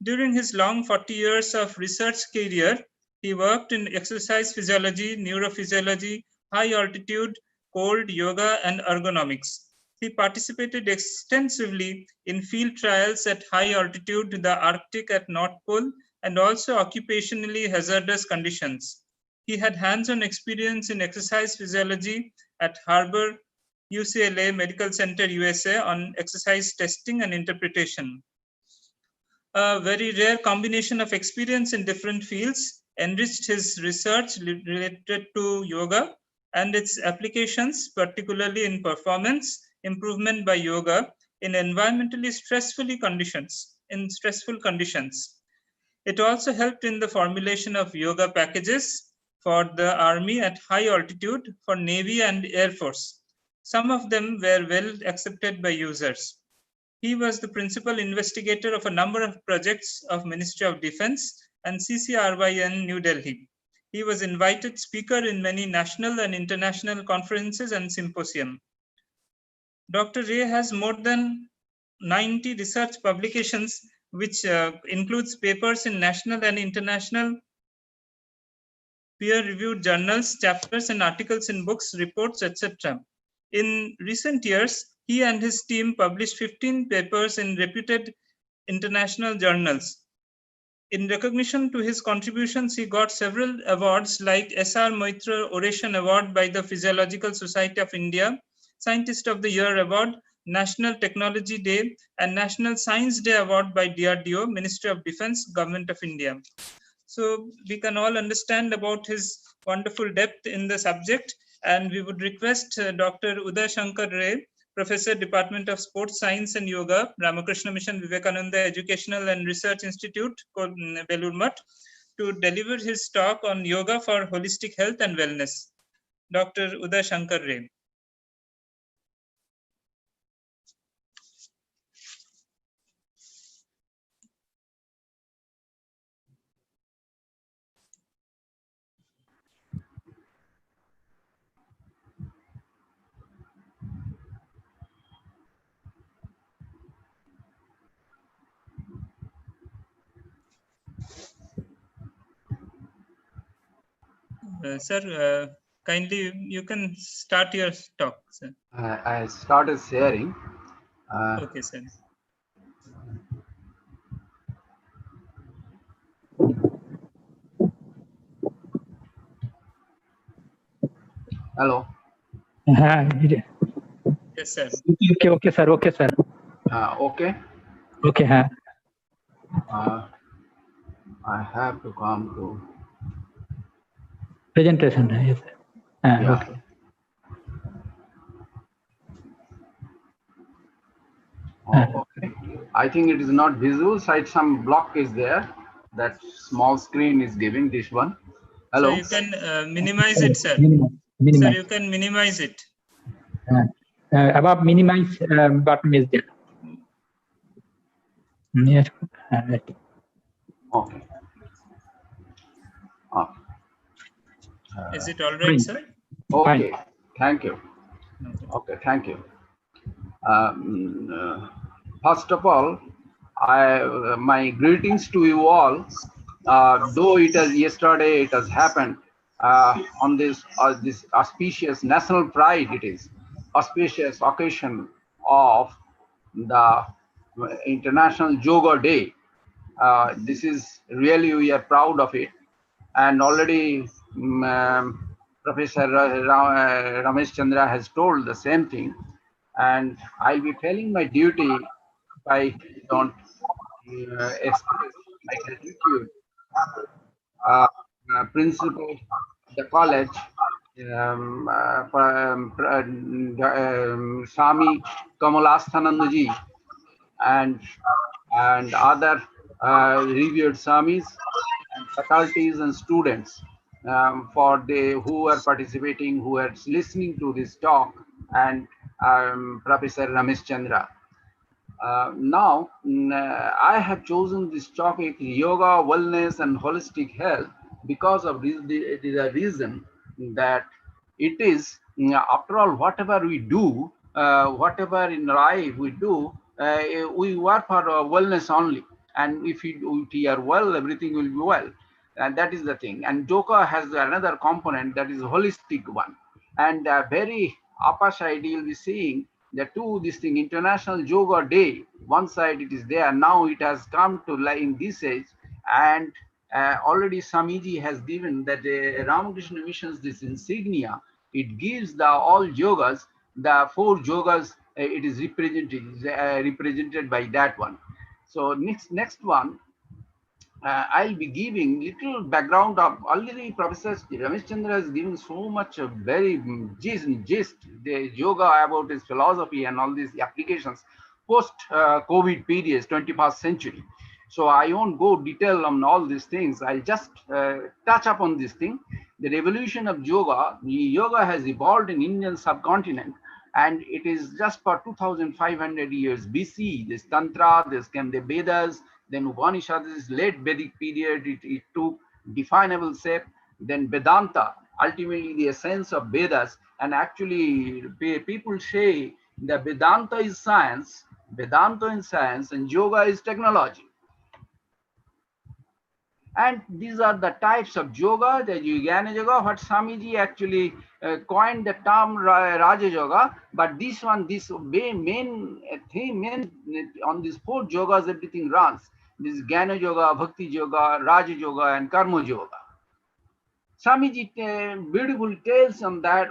During his long 40 years of research career, he worked in exercise physiology, neurophysiology, high altitude, cold yoga, and ergonomics. He participated extensively in field trials at high altitude, the Arctic at North Pole, and also occupationally hazardous conditions. He had hands-on experience in exercise physiology at Harbor UCLA Medical Center, USA on exercise testing and interpretation. A very rare combination of experience in different fields enriched his research related to yoga and its applications, particularly in performance improvement by yoga in environmentally stressful conditions. It also helped in the formulation of yoga packages for the Army at high altitude, for Navy and Air Force. Some of them were well accepted by users. He was the principal investigator of a number of projects of Ministry of Defense and CCRYN New Delhi. He was invited speaker in many national and international conferences and symposium. Dr. Ray has more than 90 research publications, which includes papers in national and international peer-reviewed journals, chapters and articles in books, reports, etc. In recent years, he and his team published 15 papers in reputed international journals. In recognition to his contributions, he got several awards like S.R. Moitra Oration Award by the Physiological Society of India, Scientist of the Year Award, National Technology Day, and National Science Day Award by DRDO, Ministry of Defense, Government of India. So we can all understand about his wonderful depth in the subject, and we would request Dr. Uday Shankar Ray, Professor, Department of Sports Science and Yoga, Ramakrishna Mission Vivekananda Educational and Research Institute, Belur Math, to deliver his talk on yoga for holistic health and wellness. Dr. Uday Shankar Ray. Sir, kindly you can start your talk, sir. I started sharing. Okay, sir. Hello. Okay, Yes, sir. okay, sir. Okay, sir. Okay. Okay, I have to come to. presentation. Yes, sir. Yeah. Okay. Oh, okay. I think it is not visual side. Some block is there. That small screen is giving this one. So Hello. you can minimize it, sir. Minimize. Sir, Minimize. you can minimize it. Above minimize button is there. Yes. Right. Okay. Is it all right, sir? Okay. Thank you. Okay. Okay. Thank you. First of all, my greetings to you all. Though it has yesterday, it has happened on this auspicious national pride. It is auspicious occasion of the International Yoga Day. This is really, we are proud of it, and already Professor Ramesh Chandra has told the same thing, and I'll be telling my duty if I don't express my gratitude. Principal of the college, Swami Kamalasthanandaji, and other revered Swamis and faculties and students for who are participating, who are listening to this talk, and Professor Ramesh Chandra. I have chosen this topic, yoga, wellness, and holistic health, because of the reason that it is, after all, whatever we do, whatever in life we do, we work for wellness only. And if we are well, everything will be well. And that is the thing. And yoga has another component that is holistic one. And very upper side, you'll be seeing the this thing, International Yoga Day. One side it is there. Now it has come to lie in this age, and already Samiji has given that Ramakrishna Mission's this insignia. It gives the all yogas, the 4 yogas. It is represented by that one. So next one. I'll be giving little background of already Professor Ramesh Chandra has given so much very gist, the yoga about his philosophy and all these applications post COVID periods, 21st century. So I won't go detail on all these things. I'll just touch upon this thing. The revolution of yoga, yoga has evolved in Indian subcontinent, and it is just for 2,500 years BC. This Tantra, this came the Vedas, then Upanishads, late Vedic period, it took definable shape. Then Vedanta, ultimately the essence of Vedas. And actually, people say that Vedanta is science, and yoga is technology. And these are the types of yoga, the Jnana Yoga, what Swamiji actually coined the term Raja Yoga. But this one, this main theme, on these 4 yogas, everything runs. This Jnana Yoga, Bhakti Yoga, Raja Yoga, and Karma Yoga. Swamiji beautiful tales on that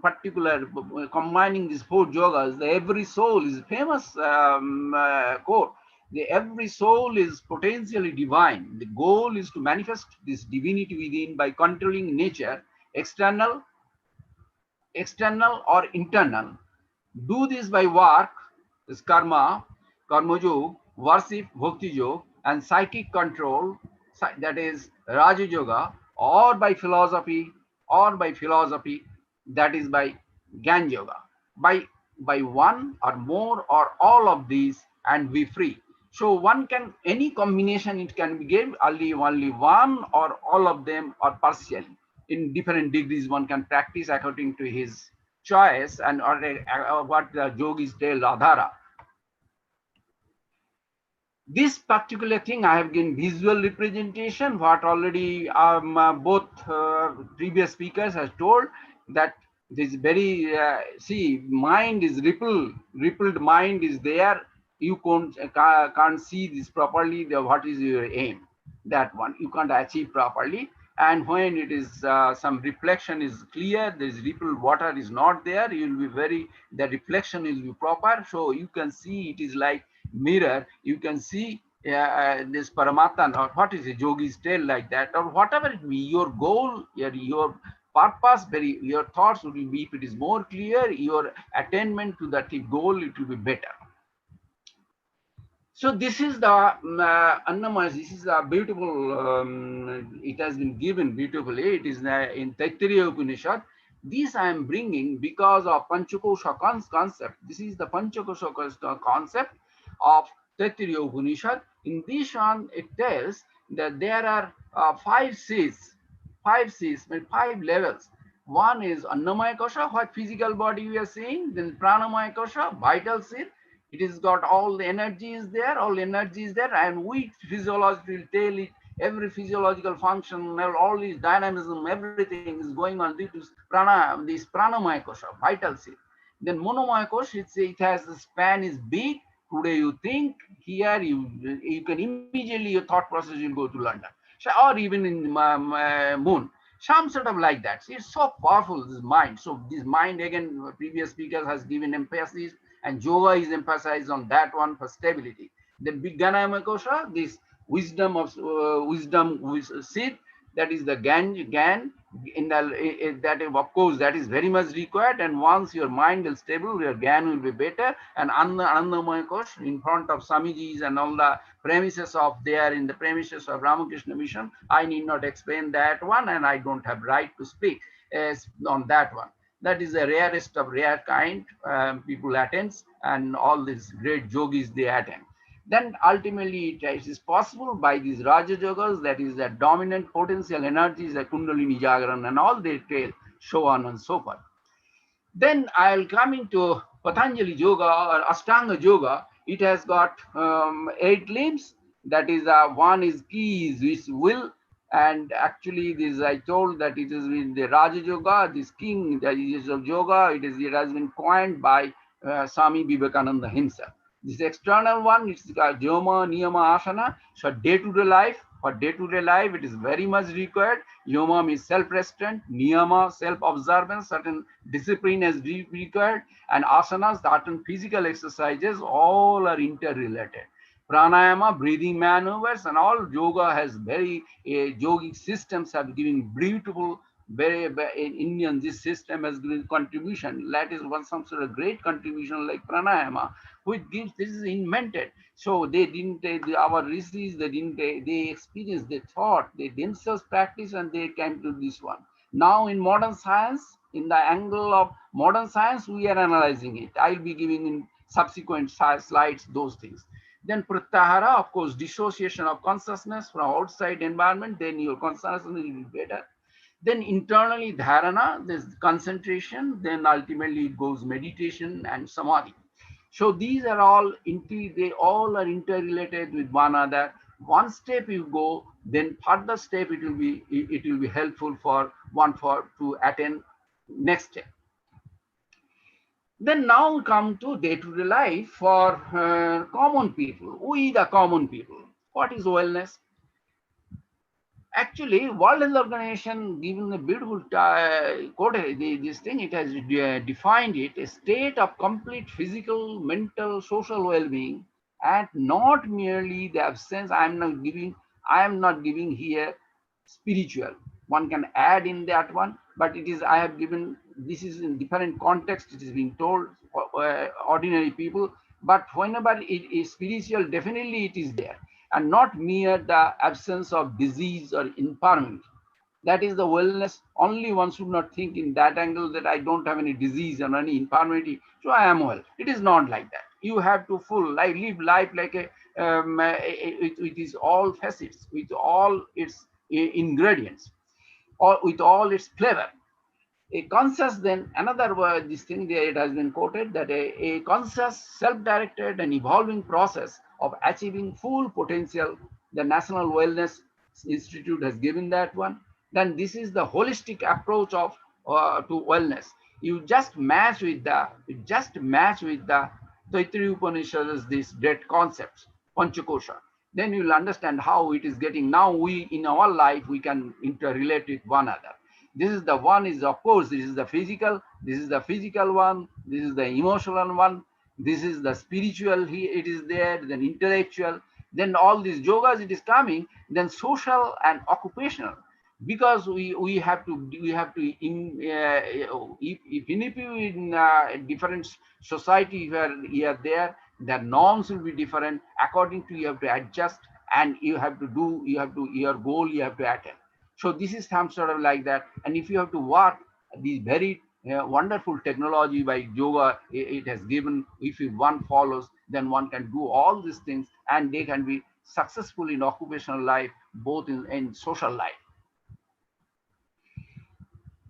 particular, combining these 4 yogas. The every soul is famous quote. Every soul is potentially divine. The goal is to manifest this divinity within by controlling nature, external or internal. Do this by work, is karma yoga, worship, bhakti yoga, and psychic control, that is Raja Yoga, or by philosophy, that is by Gyan Yoga. By one or more or all of these, and be free. So one can, any combination it can be given, only one or all of them, or partially. In different degrees, one can practice according to his choice, and what the yogis tell Radhara. This particular thing I have given visual representation, what already both previous speakers has told, that This very see, mind is rippled mind is there. You can't see this properly. What is your aim? That one you can't achieve properly. And when it is some reflection is clear, there is rippled water is not there. You will be very, the reflection will be proper. So you can see it is like mirror. You can see this Paramatma, or what is a yogi's tale like that, or whatever it be, your goal, your purpose, very your thoughts will be, if it is more clear, your attainment to that goal, it will be better. So this is the Annamaya. This is a beautiful. It has been given beautifully. It is in Taittiriya Upanishad. This I am bringing because of Panchakosha concept. This is the Panchakosha concept of Taittiriya Upanishad. In this one, it tells that there are 5 Cs, 5 levels. One is Annamaya Kosha, what physical body we are seeing. Then Pranamaya Kosha, vital seed. It has got all the energy is there, all energy is there, and we physiology will tell it every physiological function, all this dynamism, everything is going on due to prana, this pranamaya kosha, vital seed. Then monomaya kosha, it has the span is big. Today you think, here you can immediately your thought process will go to London, or even in moon. Some sort of like that. It's so powerful, this mind. So this mind, again, previous speakers has given emphasis, and yoga is emphasized on that one for stability. Then Vijnanamaya kosha, this wisdom of seed, that is the gan in the that of course that is very much required. And once your mind is stable, your gan will be better. And Anandamaya kosh in front of Swamiji's and all the premises of there in the premises of Ramakrishna Mission, I need not explain that one, and I don't have right to speak on that one. That is the rarest of rare kind people attend, and all these great yogis they attend. Then ultimately it is possible by these Raja Yogas, that is the dominant potential energies, the Kundalini Jagaran and all they tell, so on and so forth. Then I'll come into Patanjali Yoga or Ashtanga Yoga. It has got 8 limbs. That is one is key is will. And actually this I told that it is in the Raja Yoga, this king that is of yoga, it has been coined by Swami Vivekananda himself. This external one, it's called Yoma, Niyama, Asana. So day-to-day life, for day-to-day life, it is very much required. Yoma means self-restraint, Niyama, self-observance, certain discipline is required, and asanas, certain physical exercises, all are interrelated. Pranayama, breathing maneuvers, and all yoga has very yogic systems have given beautiful, very in Indian this system has given contribution. That is one some sort of great contribution like pranayama, which gives this is invented. So they didn't our rishis, they didn't they experienced, they thought, they themselves practice, and they came to this one. Now in modern science, in the angle of modern science, we are analyzing it. I'll be giving in subsequent slides those things. Then pratyahara, of course, dissociation of consciousness from outside environment, then your consciousness will be better. Then internally dharana, there's concentration, then ultimately it goes meditation and samadhi. So these are all they all are interrelated with one another. One step you go, then further step it will be helpful for one for to attain next step. Then now come to day-to-day life for common people. We the common people. What is wellness? Actually, World Health Organization given a beautiful quote, this thing, it has defined it, a state of complete physical, mental, social well-being, and not merely the absence. I am not giving here spiritual. One can add in that one, but it is, I have given, this is in different context, it is being told ordinary people, but whenever it is spiritual, definitely it is there, and not mere the absence of disease or infirmity. That is the wellness. Only one should not think in that angle that I don't have any disease or any infirmity, so I am well. It is not like that. You have to live life like a it is all facets, with all its ingredients, or with all its flavor. A conscious, then another word, this thing there, it has been quoted that a conscious, self-directed and evolving process of achieving full potential, the National Wellness Institute has given that one. Then this is the holistic approach of to wellness. You just match with the Taittiriya Upanishad's these great concepts, Panchakosha. Then you'll understand how it is getting. Now we in our life we can interrelate with one another. This is the one is of course this is the physical, this is the physical one, this is the emotional one, this is the spiritual, it is there, then intellectual, then all these yogas it is coming, then social and occupational, because we have to even if you in different society where you are there, the norms will be different. According to you have to adjust, and you have to do, your goal you have to attain. So this is some sort of like that. And if you have to work these very wonderful technology by yoga, it has given, if one follows, then one can do all these things, and they can be successful in occupational life, both in social life.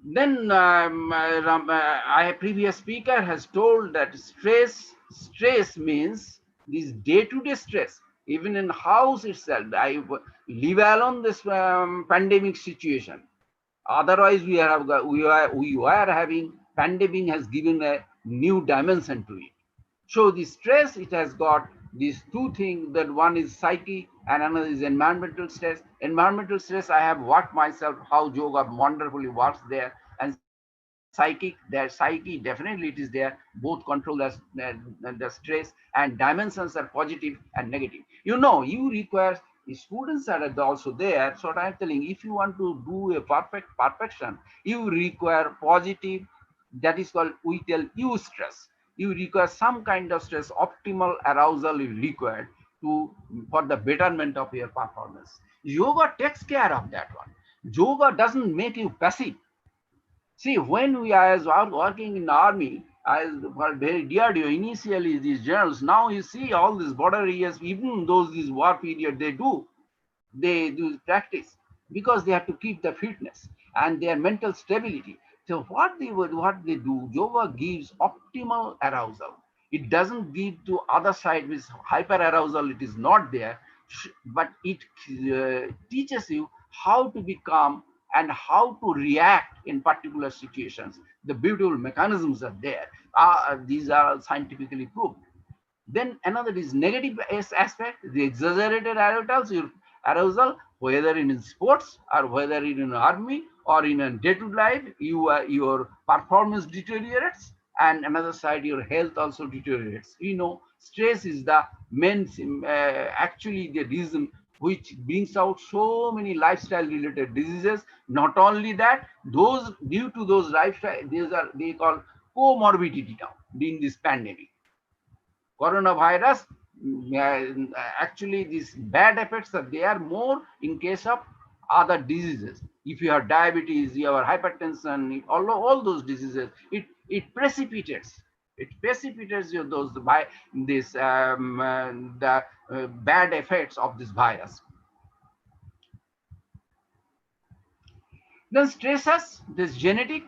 Then a previous speaker has told that stress means this day-to-day stress, even in house itself. I leave alone this pandemic situation. Otherwise, we are having pandemic has given a new dimension to it. So the stress, it has got these two things, that one is psyche and another is environmental stress. Environmental stress, I have worked myself how yoga wonderfully works there. And psyche, definitely it is there, both control the stress, and dimensions are positive and negative. You require, students are also there. So I'm telling, if you want to do a perfection, you require positive, that is called, we tell you stress. You require some kind of stress, optimal arousal is required for the betterment of your performance. Yoga takes care of that one. Yoga doesn't make you passive. See, when we are working in the army, as very dear to you, initially these generals, now you see all these border areas, even those this war period, they do practice, because they have to keep the fitness and their mental stability. So what they do, yoga gives optimal arousal. It doesn't give to other side with hyper arousal. It is not there, but it teaches you how to be calm and how to react in particular situations. The beautiful mechanisms are there. These are scientifically proved. Then another is negative aspect, the exaggerated arousal, whether in sports or whether in an army or in a day-to-day life, your performance deteriorates, and another side, your health also deteriorates. Stress is the main, actually the reason which brings out so many lifestyle-related diseases. Not only that, those due to those lifestyle, they call comorbidity now during this pandemic. Coronavirus, actually these bad effects are there more in case of other diseases. If you have diabetes, you have hypertension, all those diseases, it precipitates you those by this the bad effects of this virus. Then stresses, this genetic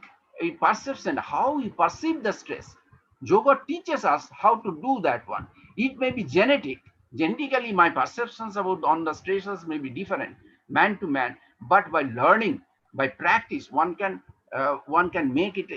perception, how we perceive the stress. Yoga teaches us how to do that one. It may be genetic. Genetically, my perceptions about on the stresses may be different, man to man. But by learning, by practice, one can make it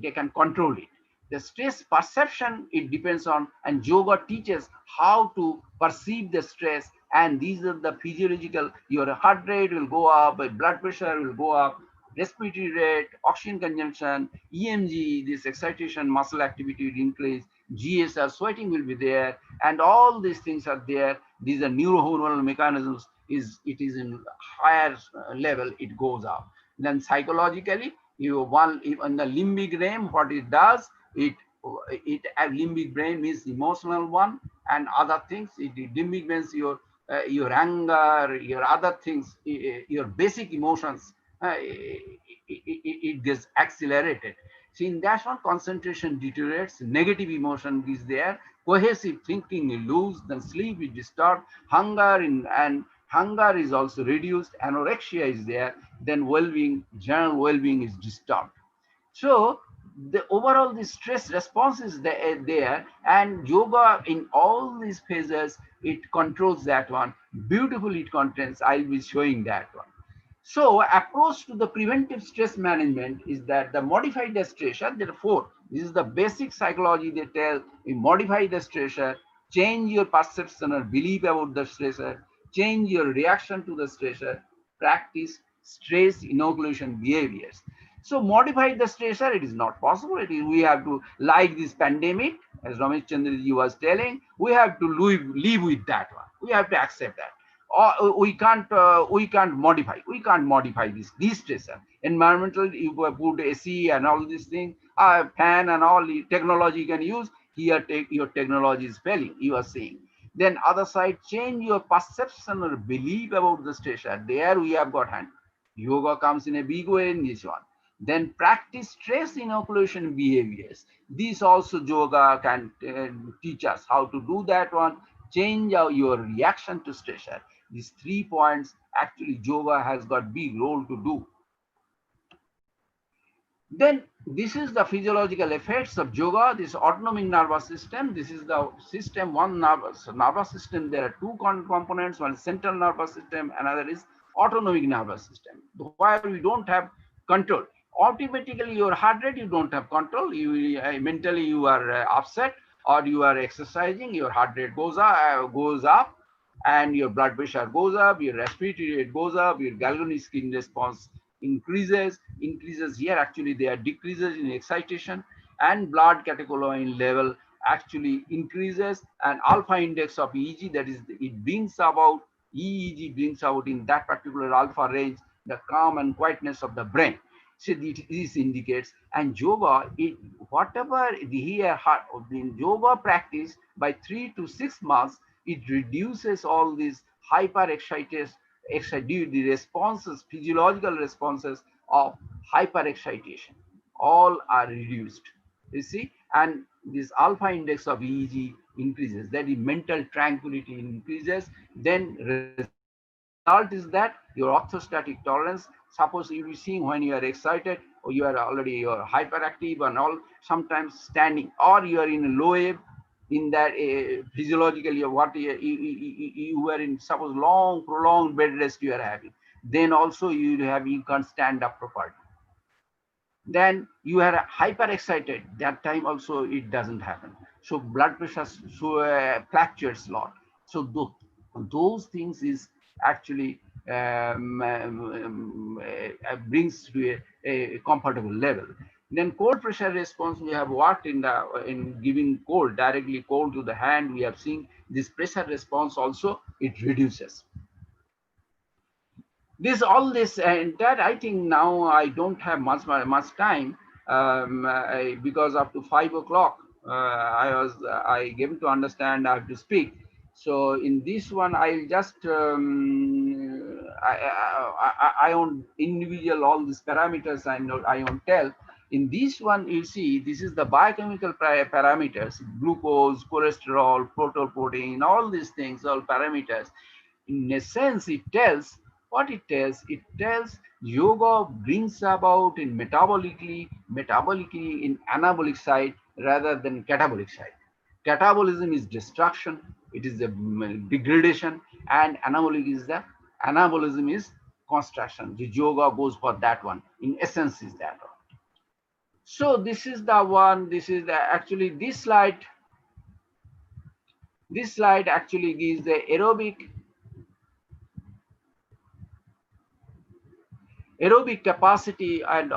they can control it. The stress perception, it depends on, and yoga teaches how to perceive the stress. And these are the physiological, your heart rate will go up, blood pressure will go up, respiratory rate, oxygen consumption, EMG, this excitation, muscle activity will increase, GSR, sweating will be there, and all these things are there. These are neurohormonal mechanisms. It is in higher level, it goes up. Then psychologically, in the limbic brain, what it does, limbic brain means emotional one, and other things. Limbic means your anger, your other things, your basic emotions. It gets accelerated. See, in that one, concentration deteriorates, negative emotion is there, cohesive thinking you lose, then sleep is disturbed, hunger is also reduced, anorexia is there, then well-being, general well-being is disturbed. So the overall the stress response is there, and yoga in all these phases, it controls that one beautifully. It contains, I'll be showing that one. So approach to the preventive stress management is that the modify the stressor. Therefore, this is the basic psychology they tell. You modify the stressor, change your perception or belief about the stressor, change your reaction to the stressor, practice stress inoculation behaviors. So modify the stressor, it is not possible. We have to, like this pandemic, as Ramesh Chandraji was telling, we have to live with that one. We have to accept that. Or we can't modify this stressor. Environmental, you put AC and all these things, fan and all the technology you can use. Here, your technology is failing, you are saying. Then other side, change your perception or belief about the stressor. There we have got hand. Yoga comes in a big way in this one. Then practice stress inoculation behaviors. This also yoga can teach us how to do that one. Change your reaction to stressor. These 3 points, actually yoga has got big role to do. Then this is the physiological effects of yoga, this autonomic nervous system. This is the system, one nervous system. There are two components, one is central nervous system, another is autonomic nervous system, where we don't have control. Automatically your heart rate, you don't have control. You mentally you are upset, or you are exercising, your heart rate goes up, and your blood pressure goes up, your respiratory rate goes up, your galvanic skin response increases here. Actually there are decreases in excitation, and blood catecholamine level actually increases, and alpha index of EEG, that is, it brings about, EEG brings out in that particular alpha range the calm and quietness of the brain. So this indicates, and yoga, whatever here in yoga practice, by 3 to 6 months, it reduces all these hyper excited the responses, physiological responses of hyper excitation, all are reduced. You see, and this alpha index of EEG increases, that is mental tranquility increases. Then result is that your orthostatic tolerance, suppose you be seeing when you are excited, or you are already, you're hyperactive and all, sometimes standing, or you are in a low wave, in that physiologically, what you were in, suppose long prolonged bed rest you are having, then also you can't stand up properly. Then you are hyper excited, that time also it doesn't happen. So blood pressure fluctuates a lot. So those things is actually brings to a comfortable level. Then cold pressure response, we have worked in giving cold, directly cold to the hand. We have seen this pressure response also, it reduces. All this, and that, I think now I don't have much time, because up to 5 o'clock I came to understand I have to speak. So in this one, I'll just I on individual all these parameters I won't tell. In this one, you see, this is the biochemical parameters: glucose, cholesterol, protoprotein, all these things, all parameters. In a sense, it tells what it tells. It tells yoga brings about in metabolically in anabolic side rather than catabolic side. Catabolism is destruction, it is the degradation, and anabolism is construction. The yoga goes for that one. In essence, is that one. So this is the one. This is actually this slide. This slide actually gives the aerobic capacity and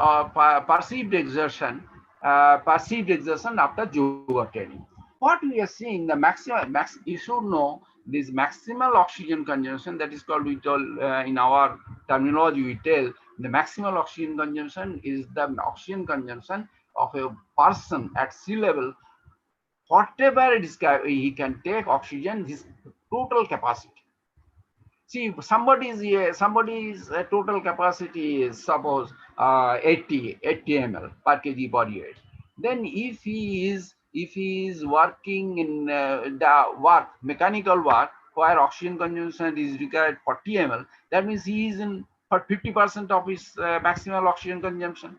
perceived exertion after yoga training. What we are seeing, the you should know this maximal oxygen consumption, that is called, we tell in our terminology, we tell the maximal oxygen consumption is the oxygen consumption of a person at sea level. Whatever it is, he can take oxygen, his total capacity. See, somebody's total capacity is, suppose 80 ml per kg body weight. Then if he is working in the mechanical work where oxygen consumption is required 40 ml, that means he is in for 50% of his maximal oxygen consumption.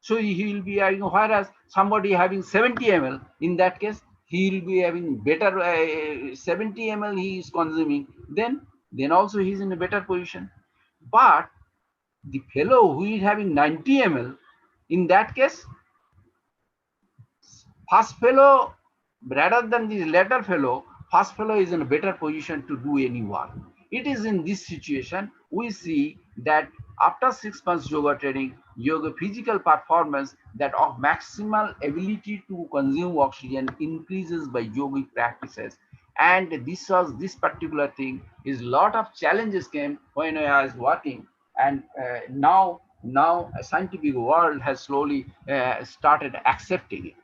So he will be having, whereas somebody having 70 ml, in that case, he will be having better 70 ml he is consuming, then also he is in a better position. But The fellow who is having 90 ml, in that case, first fellow, rather than the latter fellow, first fellow is in a better position to do any work. It is in this situation we see that after 6 months yoga training, yoga physical performance that of maximal ability to consume oxygen increases by yogic practices. And this particular thing is lot of challenges came when I was working, and now a scientific world has slowly started accepting it.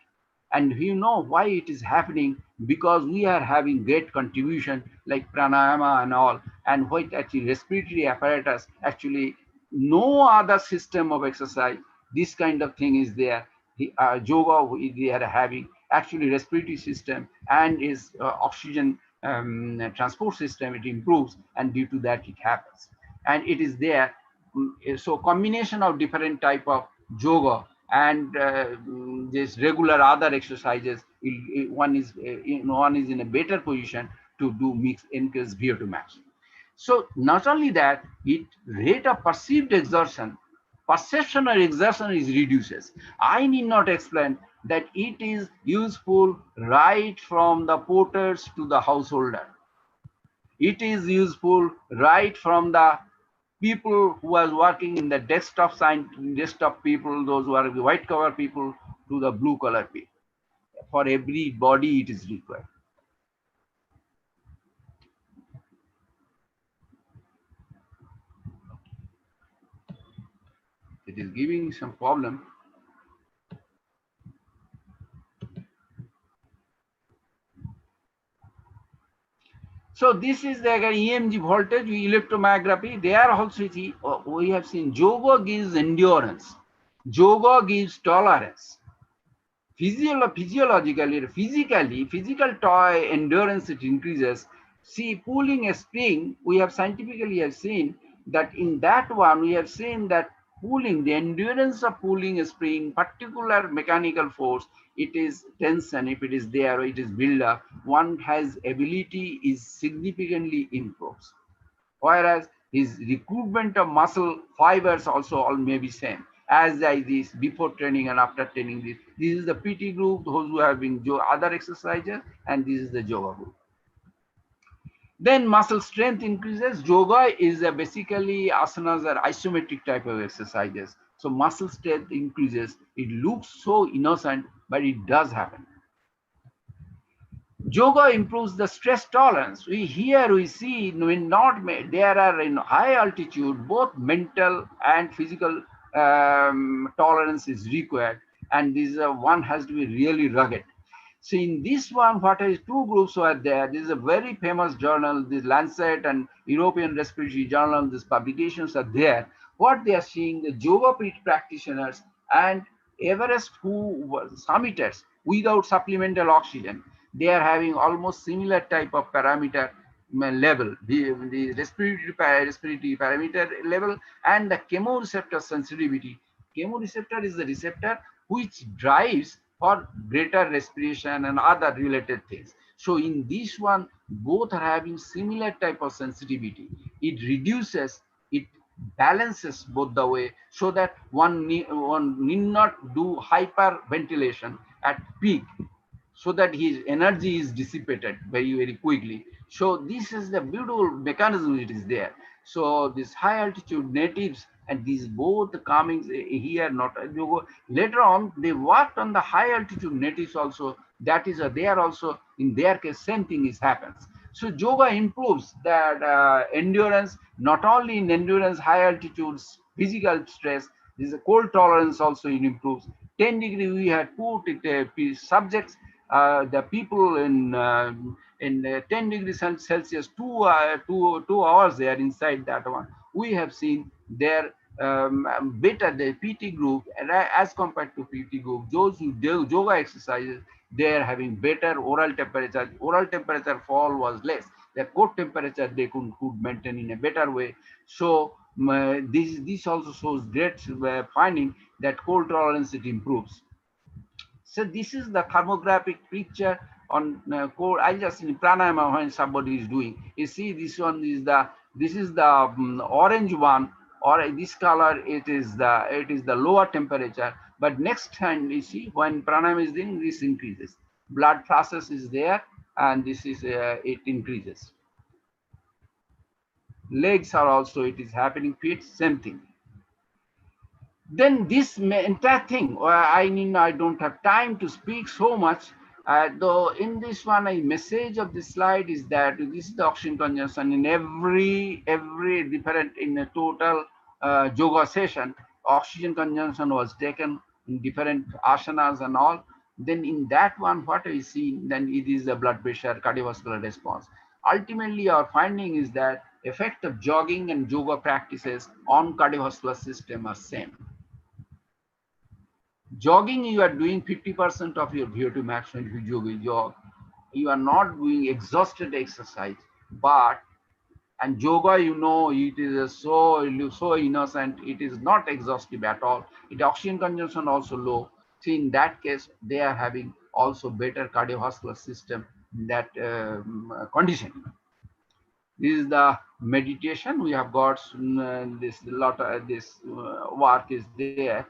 And you know why it is happening, because we are having great contribution like pranayama and all, and what actually respiratory apparatus, actually no other system of exercise this kind of thing is there. The yoga they are having actually respiratory system and is oxygen transport system, it improves, and due to that it happens, and it is there. So combination of different type of yoga and this regular other exercises, one is in a better position to do mix increase VO2 max. So not only that, it rate of perceived exertion, perception or exertion is reduces. I need not explain that it is useful right from the porters to the householder. It is useful right from the people who are working in the desktop people, those who are the white collar people, to the blue collar people. For every body it is required. It is giving some problem. So this is the EMG voltage, electromyography. There also we have seen yoga gives endurance, yoga gives tolerance. Physiologically, physical toy endurance it increases. See, pulling a spring, we have scientifically have seen that in that one we have seen that pulling, the endurance of pulling a spring, particular mechanical force, it is tension, if it is there, it is build up, one has ability is significantly improves. Whereas his recruitment of muscle fibers also all may be same as I this before training and after training this. This is the PT group, those who have been other exercises, and this is the yoga group. Then muscle strength increases. Yoga is basically asanas are isometric type of exercises. So muscle strength increases. It looks so innocent, but it does happen. Yoga improves the stress tolerance. We see when not there are in high altitude, both mental and physical tolerance is required, and this one has to be really rugged. So in this one, what is two groups were there. This is a very famous journal, this Lancet and European Respiratory Journal. These publications are there. What they are seeing, the yoga practitioners and Everest who were summiters without supplemental oxygen, they are having almost similar type of parameter level, the respiratory parameter level, and the chemoreceptor sensitivity. Chemoreceptor is the receptor which drives for greater respiration and other related things. So in this one, both are having similar type of sensitivity. It reduces, it balances both the way, so that one need not do hyperventilation at peak, so that his energy is dissipated very quickly. So this is the beautiful mechanism it is there. So this high altitude natives and these both coming here, not later on they worked on the high altitude natives also. That is they are also in their case same thing is happens. So yoga improves that endurance, not only in endurance, high altitudes, physical stress. This is a cold tolerance also it improves. 10 degree we had put it, subjects, the people in 10 degrees Celsius, 2 hours they are inside that one. We have seen their better the PT group as compared to PT group. Those who do yoga exercises, they are having better oral temperature. Oral temperature fall was less. Their core temperature they could maintain in a better way. So this also shows great finding that cold tolerance it improves. So this is the thermographic picture on core. I just in pranayama when somebody is doing. You see this one is the orange one. or this color, it is the lower temperature. But next time you see when pranayama is doing, this increases. Blood process is there, and this is it increases. Legs are also, it is happening. Feet, same thing. Then this entire thing, I don't have time to speak so much. Though in this one, a message of this slide is that this is the oxygen consumption in every different, in a total yoga session. Oxygen consumption was taken in different asanas and all. Then in that one, what I see, then it is the blood pressure, cardiovascular response. Ultimately, our finding is that effect of jogging and yoga practices on cardiovascular system are same. Jogging, you are doing 50% of your VO2 max when you jog. You are not doing exhausted exercise, but and yoga, you know, it is so innocent. It is not exhaustive at all. It oxygen consumption also low. So in that case, they are having also better cardiovascular system in that condition. This is the meditation. We have got this lot of this work is there.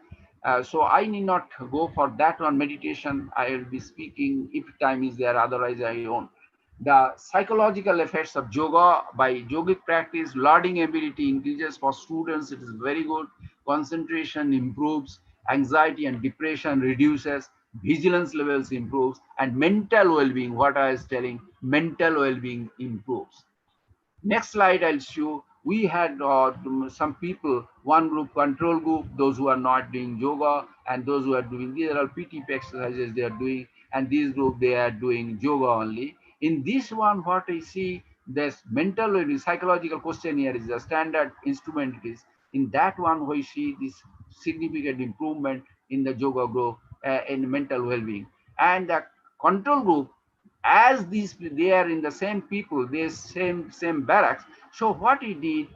So I need not go for that one. Meditation, I will be speaking if time is there, otherwise I won't. The psychological effects of yoga: by yogic practice, learning ability increases for students. It is very good. Concentration improves, anxiety and depression reduces, vigilance levels improves, and mental well-being, what I was telling, mental well-being improves. Next slide, I'll show. We had some people, one group, control group, those who are not doing yoga, and those who are doing, these are all PT exercises they are doing, and this group, they are doing yoga only. In this one, what I see, this mental, psychological questionnaire is a standard instrument. It is in that one we see this significant improvement in the yoga group in mental well-being. And the control group, as these, they are in the same people, they same barracks. So what he did,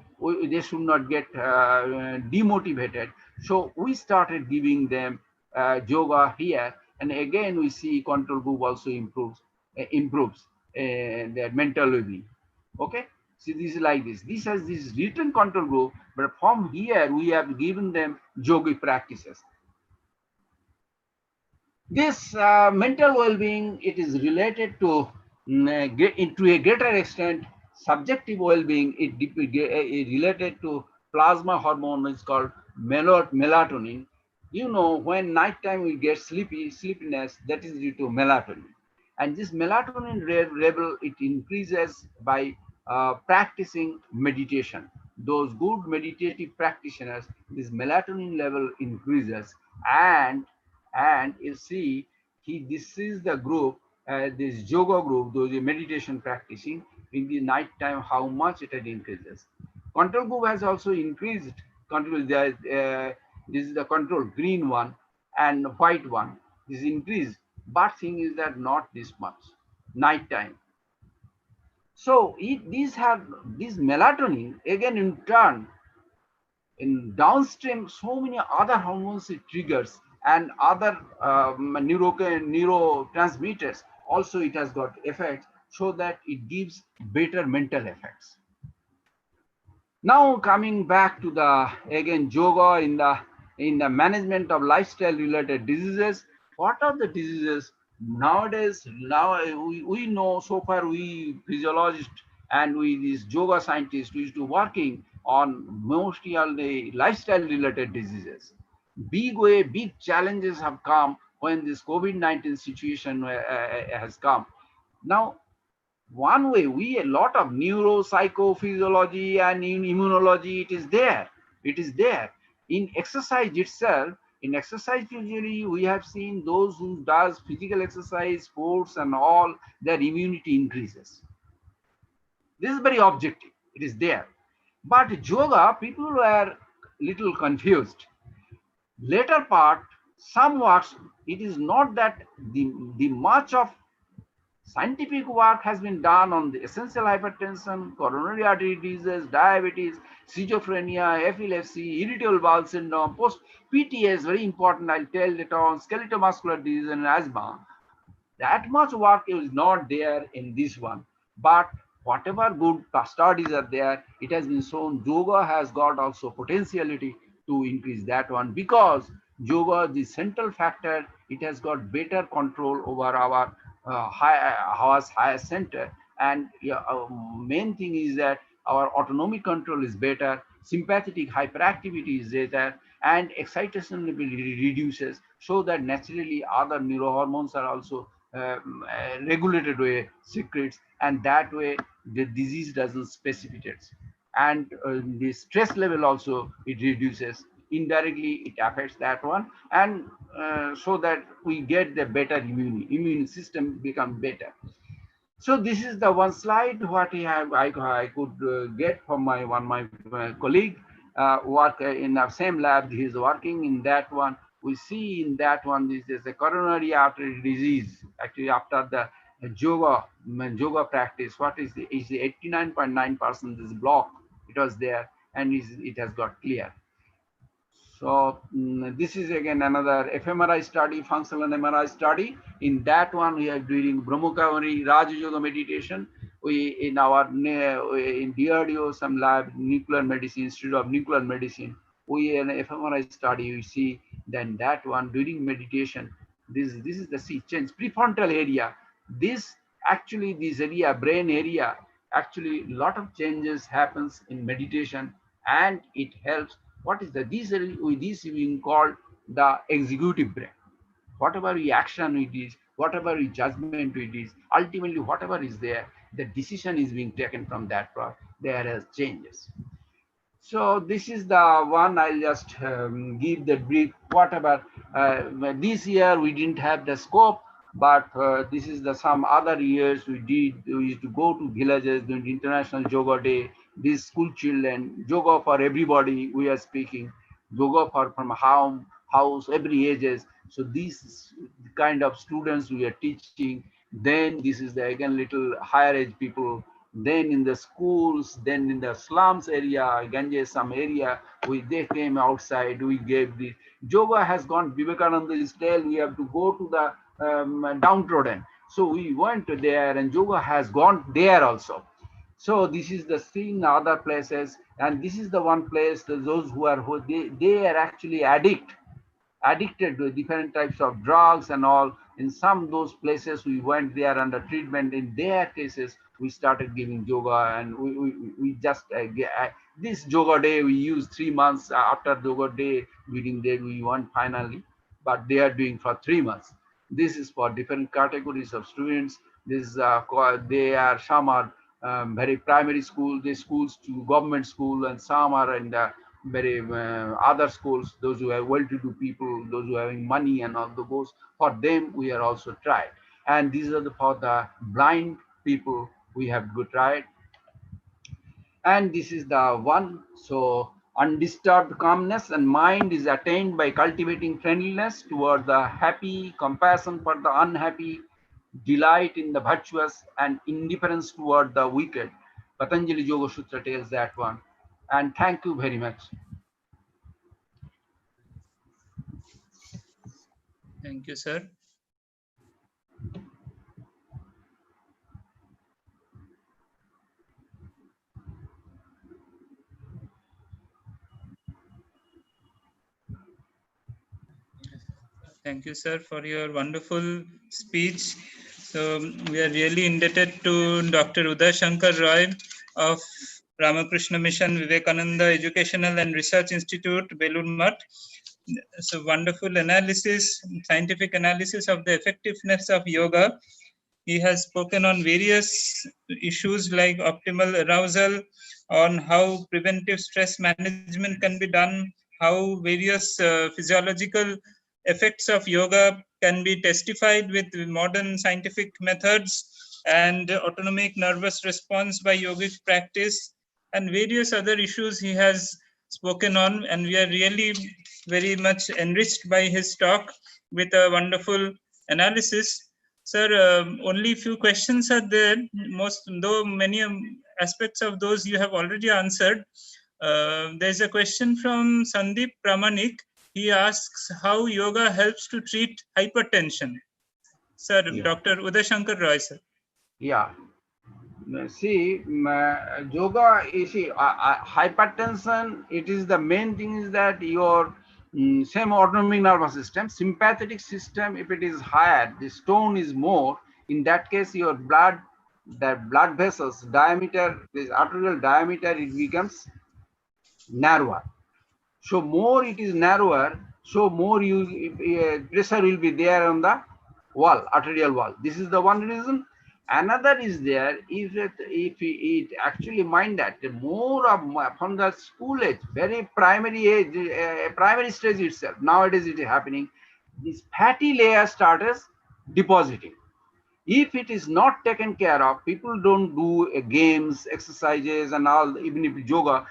they should not get demotivated. So we started giving them yoga here, and again we see control group also improves their mental well-being. Okay, so this is like this. This has this written control group, but from here we have given them yogic practices. This mental well-being, it is related to to a greater extent subjective well-being. It related to plasma hormone, is called melatonin. You know, when nighttime we get sleepiness, that is due to melatonin. And this melatonin level, it increases by practicing meditation. Those good meditative practitioners, this melatonin level increases. And you see, this is the group, this yoga group, those meditation practicing in the night time, how much it had increases. Control group has also increased. Control, this is the control, green one and white one. This increased, but thing is that not this much night time. So these have this melatonin again in turn, in downstream, so many other hormones it triggers, and other neurotransmitters also it has got effects, so that it gives better mental effects. Now coming back to the again yoga in the management of lifestyle related diseases. What are the diseases nowadays? Now we know, so far we physiologists and we these yoga scientists, we used to working on mostly all the lifestyle related diseases. Big challenges have come when this COVID-19 situation has come. Now one way, a lot of neuropsychophysiology and in immunology, it is there in exercise itself. In exercise, usually we have seen those who does physical exercise, sports and all, their immunity increases. This is very objective, it is there. But yoga, people were little confused. Later part, some works, it is not that the much of scientific work has been done on the essential hypertension, coronary artery disease, diabetes, schizophrenia, epilepsy, irritable bowel syndrome, post PTS, very important, I'll tell later on, skeletal muscular disease and asthma. That much work is not there in this one. But whatever good studies are there, it has been shown yoga has got also potentiality to increase that one, because yoga, the central factor, it has got better control over our higher center. And yeah, main thing is that our autonomic control is better, sympathetic hyperactivity is better, and excitation level reduces, so that naturally other neurohormones are also regulated way secrets, and that way the disease doesn't precipitate. And the stress level also it reduces, indirectly it affects that one. And so that we get the better immune system become better. So this is the one slide what I could get from my colleague work in our same lab. He is working in that one. We see in that one this is a coronary artery disease. Actually, after the yoga practice, what is the 89.9% this block it was there, and it has got clear. So this is again another fMRI study, functional MRI study. In that one, we are doing Brahmakumari Raja Yoga meditation. We in our in DRDO some lab nuclear medicine, Institute of Nuclear Medicine. We in fMRI study. We see then that one during meditation. This is the see change prefrontal area. This actually this area brain area actually lot of changes happens in meditation, and it helps. What is the this being called the executive brain? Whatever we action it is, whatever we judgment it is, ultimately whatever is there, the decision is being taken from that part. There are changes. So this is the one. I'll just give the brief. Whatever this year we didn't have the scope, but this is the some other years we did. We used to go to villages during International Yoga Day. These school children, yoga for everybody. We are speaking yoga for from home, house, every ages. So these kind of students we are teaching. Then this is the again little higher age people, then in the schools, then in the slums area, Ganges, some area, they came outside, we gave the, yoga has gone, Vivekananda is tell we have to go to the downtrodden. So we went there and yoga has gone there also. So this is the thing, other places, and this is the one place, those who are, they are actually addicted to different types of drugs and all. In some those places we went there under treatment. In their cases, we started giving yoga, and we just this yoga day we used 3 months after yoga day meeting day we went finally, but they are doing for 3 months. This is for different categories of students. This they are some are very primary school, the schools to government school, and some are in the very other schools, those who are well-to-do people, those who are having money and all those, for them we are also tried. And these are for the blind people we have tried. And this is the one. So undisturbed calmness and mind is attained by cultivating friendliness toward the happy, compassion for the unhappy, delight in the virtuous, and indifference toward the wicked. Patanjali Yoga Sutra tells that one. And thank you very much. Thank you, sir. Thank you, sir, for your wonderful speech. So we are really indebted to Dr. Uday Shankar Roy of Ramakrishna Mission Vivekananda Educational and Research Institute, Belur Math. So wonderful analysis, scientific analysis of the effectiveness of yoga. He has spoken on various issues like optimal arousal, on how preventive stress management can be done, how various physiological effects of yoga can be testified with modern scientific methods, and autonomic nervous response by yogic practice, and various other issues he has spoken on. And we are really very much enriched by his talk with a wonderful analysis. Sir, only few questions are there. Though many aspects of those you have already answered. There's a question from Sandeep Pramanik. He asks how yoga helps to treat hypertension. Sir, yeah. Dr. Uday Shankar Roy, sir. Yeah. See, yoga, you see, hypertension, it is the main thing is that your same autonomic nervous system, sympathetic system, if it is higher, the stone is more, in that case, your blood, the blood vessels diameter, this arterial diameter, it becomes narrower. So more it is narrower, so more pressure will be there on the wall, arterial wall. This is the one reason. Another is there, if it actually mind that the more of from the school age, very primary age, primary stage itself, nowadays it is happening, this fatty layer starts depositing. If it is not taken care of, people don't do games, exercises, and all, even if yoga,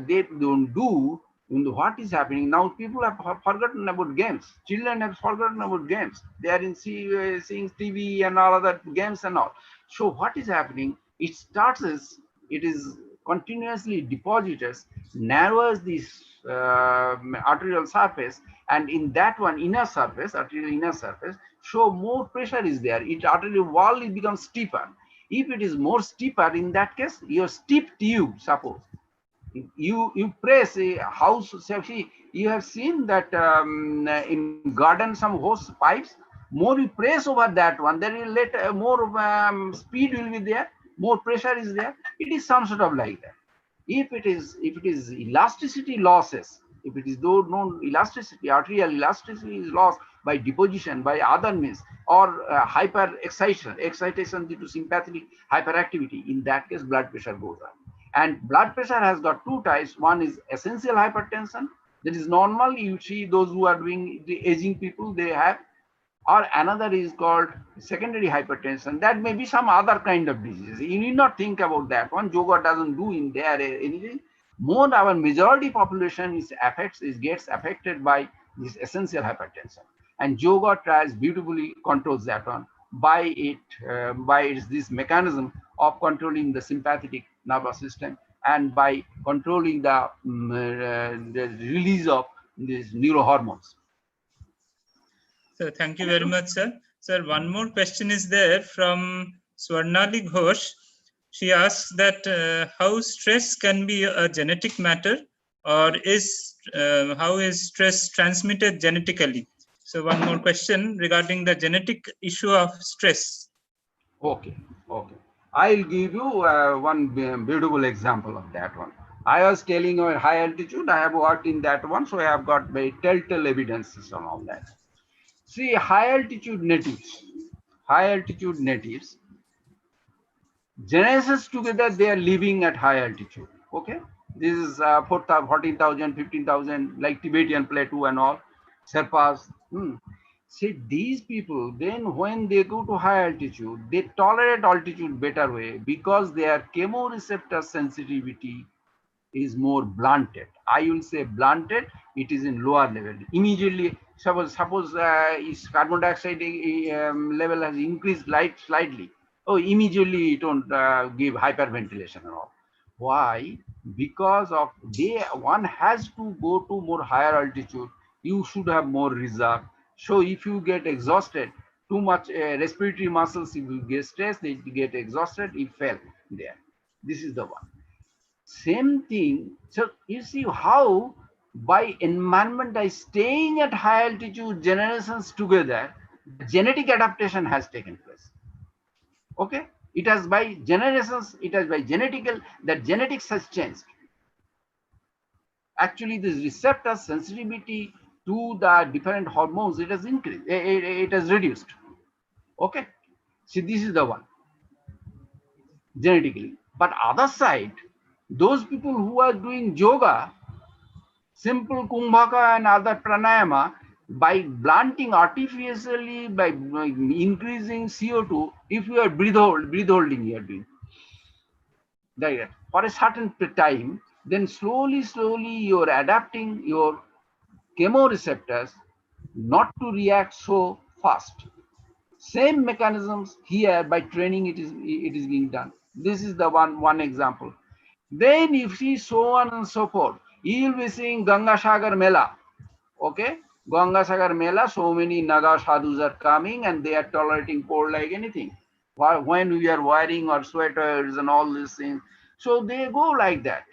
they don't do. What is happening now? People have forgotten about games. Children have forgotten about games. They are seeing TV and all other games and all. So what is happening? It starts as it is continuously deposits, narrows this arterial surface, and in that one inner surface, arterial inner surface, so more pressure is there. It arterial wall it becomes steeper. If it is more steeper, in that case, your steep tube, suppose you press a house. See, you have seen that in garden some hose pipes. More you press over that one, then you let more speed will be there, more pressure is there. It is some sort of like that. If it is elasticity losses, if it is though no elasticity, arterial elasticity is lost by deposition, by other means, or hyper excitation due to sympathetic hyperactivity, in that case blood pressure goes up. And blood pressure has got two types. One is essential hypertension, that is normal, you see those who are doing the aging people, they have, or another is called secondary hypertension. That may be some other kind of disease. You need not think about that one. Yoga doesn't do in there anything. More our majority population gets affected by this essential hypertension, and yoga tries beautifully controls that one by this mechanism of controlling the sympathetic nervous system, and by controlling the release of these neurohormones. So thank you very much, sir. Sir, one more question is there from Swarnali Ghosh. She asks that how stress can be a genetic matter, or how is stress transmitted genetically? So one more question regarding the genetic issue of stress. Okay. I'll give you one beautiful example of that one. I was telling you at high altitude, I have worked in that one, so I have got very telltale evidences on all that. See, high altitude natives, generations together, they are living at high altitude. Okay, this is 14,000, 15,000, like Tibetan plateau and all, Sherpas. See, these people, then when they go to high altitude, they tolerate altitude better way because their chemoreceptor sensitivity is more blunted. I will say blunted, it is in lower level. Immediately, suppose its carbon dioxide level has increased slightly. Oh, immediately it don't give hyperventilation and all. Why? Because of one has to go to more higher altitude. You should have more reserve. So if you get exhausted, too much respiratory muscles, if you get stressed, they get exhausted, it fell there. This is the one. Same thing. So you see how by environment, by staying at high altitude generations together, genetic adaptation has taken place. Okay, it has by generations, it has by that genetics has changed. Actually, this receptor sensitivity to the different hormones, it has increased, it has reduced. Okay, see, this is the one genetically. But other side, those people who are doing yoga, simple kumbhaka and other pranayama, by blunting artificially, by increasing CO2, if you are breathe holding, you are doing that for a certain time, then slowly you're adapting your chemoreceptors not to react so fast. Same mechanisms here by training it is being done. This is the one example. Then if see so on and so forth, you will be seeing Ganga Sagar Mela. Okay, Ganga Sagar Mela, so many Naga sadhus are coming and they are tolerating cold like anything. when we are wearing our sweaters and all these things. So they go like that.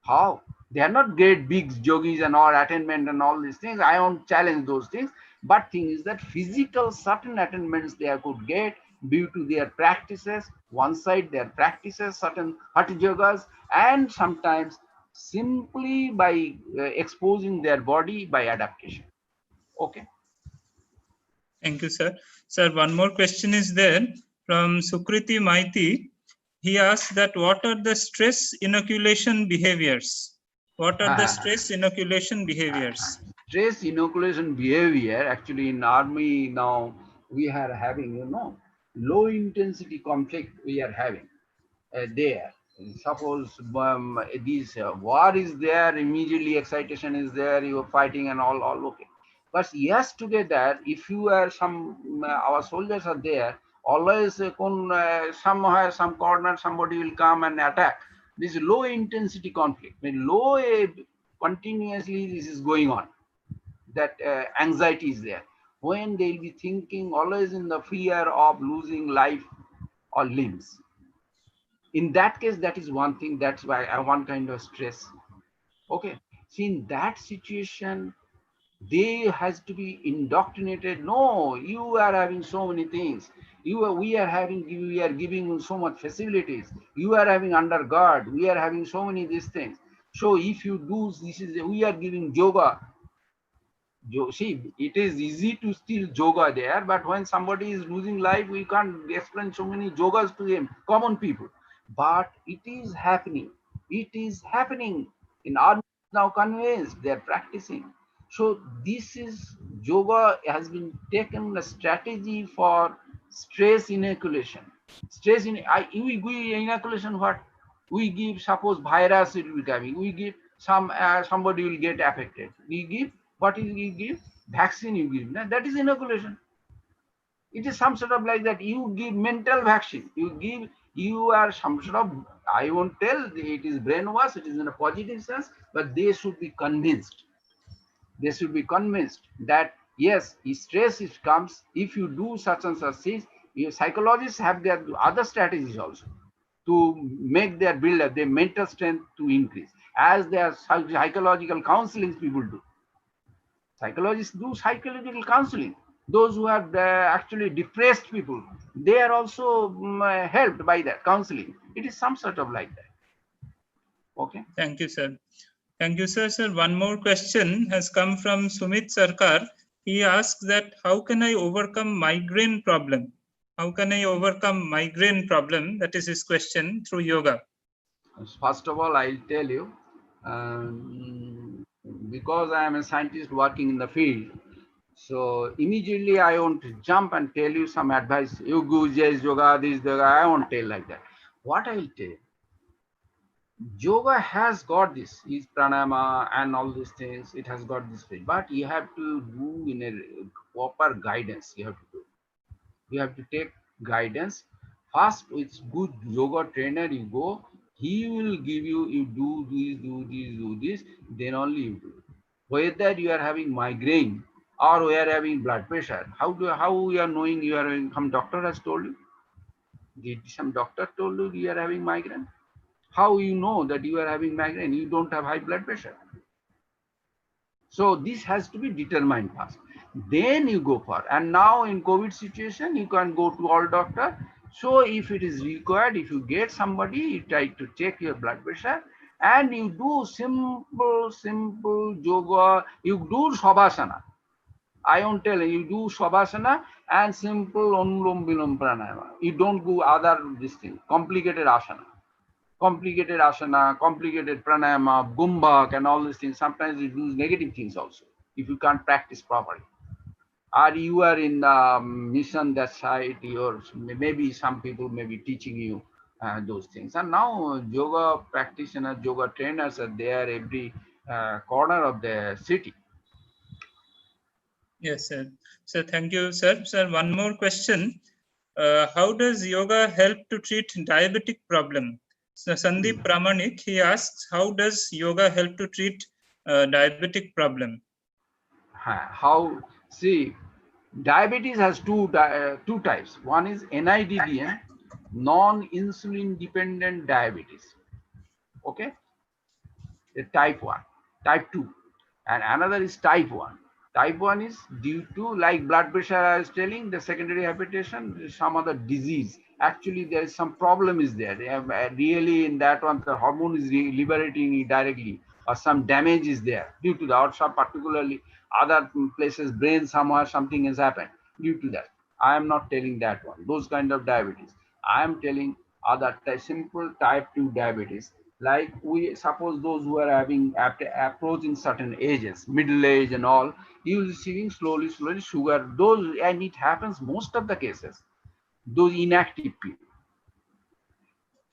How? They are not great big yogis and all attainment and all these things. I won't challenge those things. But thing is that physical certain attainments they could get due to their practices. One side their practices, certain hatha yogas, and sometimes simply by exposing their body by adaptation. Okay. Thank you, sir. Sir, one more question is there from Sukriti Maiti. He asks that what are the stress inoculation behaviors? What are the stress inoculation behaviors? Stress inoculation behavior, actually in army now we are having, low intensity conflict we are having there. Suppose this war is there, immediately excitation is there, you are fighting and all okay. But yes, together, if you are our soldiers are there, always somewhere, some corner, somebody will come and attack. This low intensity conflict, when continuously this is going on, that anxiety is there. When they'll be thinking always in the fear of losing life or limbs. In that case, that is one thing. That's why one kind of stress. Okay. See, in that situation, they has to be indoctrinated. No, you are having so many things. We are giving so much facilities. You are having under guard. We are having so many these things. So if you do we are giving yoga. See, it is easy to steal yoga there, but when somebody is losing life, we can't explain so many yogas to them, common people. But it is happening. It is happening. In army now convinced they are practicing. So this is yoga has been taken a strategy for stress inoculation. We inoculation what? We give, suppose virus it will be coming. We give somebody will get affected. We give, what is you give? Vaccine you give. That is inoculation. It is some sort of like that. You give mental vaccine. You are some sort of, I won't tell, it is brainwash, it is in a positive sense, but they should be convinced. They should be convinced that yes, stress it comes if you do such and such things. Psychologists have their other strategies also to make their build up their mental strength to increase, as their psychological counseling people do. Psychologists do psychological counseling. Those who are actually depressed people, they are also helped by that counseling. It is some sort of like that. Okay. Thank you, sir. Thank you, sir. Sir, one more question has come from Sumit Sarkar. He asks that how can I overcome migraine problem? How can I overcome migraine problem? That is his question through yoga. First of all, I'll tell you, because I am a scientist working in the field, so immediately I want to jump and tell you some advice. You go just yoga, this yoga. I won't tell like that. What I will tell, yoga has got this, is pranayama and all these things. It has got this way, but you have to do in a proper guidance. You have to do. You have to take guidance. First, with good yoga trainer, you go. He will give you. You do this, do this, do this. Then only you do. Whether you are having migraine or we are having blood pressure, how we are knowing you are having? Some doctor has told you. Did some doctor told you are having migraine? How you know that you are having migraine? You don't have high blood pressure. So this has to be determined first. Then you go for. And now in COVID situation, you can go to all doctor. So if it is required, if you get somebody, you try to check your blood pressure, and you do simple yoga. You do shavasana. I won't tell you do shavasana and simple anulom vilom pranayama. You don't do other this thing, complicated asana, complicated pranayama, gumbak, and all these things. Sometimes you do negative things also if you can't practice properly. Or you are in the mission that side, or maybe some people may be teaching you those things. And now yoga practitioners, yoga trainers are there every corner of the city. Yes, sir. So thank you, sir. Sir, one more question. How does yoga help to treat diabetic problem? So Sandeep Pramanik, he asks, how does yoga help to treat diabetic problem? How? See, Diabetes has two types. One is NIDDM, non-insulin dependent diabetes. Okay, the type 1, type 2, and another is type 1. Type 1 is due to, like blood pressure I was telling, the secondary hypertension, some other disease. Actually, there is some problem is there. They have, really in that one, the hormone is liberating it directly, or some damage is there due to the, or some particularly other places, brain somewhere, something has happened due to that. I am not telling that one, those kind of diabetes. I am telling other simple type 2 diabetes, like we suppose those who are having approaching certain ages, middle age and all, you receiving slowly sugar, those, and it happens most of the cases, those inactive people.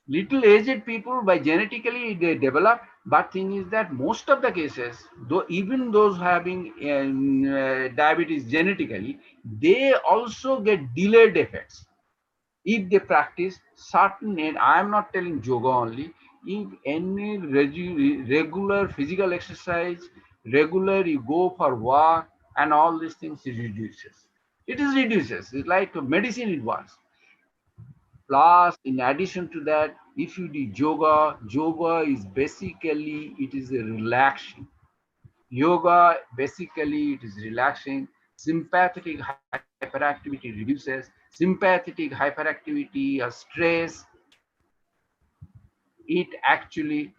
Little aged people by genetically they develop, but thing is that most of the cases, though even those having diabetes genetically, they also get delayed effects if they practice certain, and I am not telling yoga only, if any regular physical exercise, regular you go for walk and all these things, it reduces. It is reduces. It's like medicine, it works. Plus, in addition to that, if you do yoga, yoga is basically, it is a relaxing. Yoga, basically, it is relaxing. Sympathetic hyperactivity reduces. Sympathetic hyperactivity or stress, it actually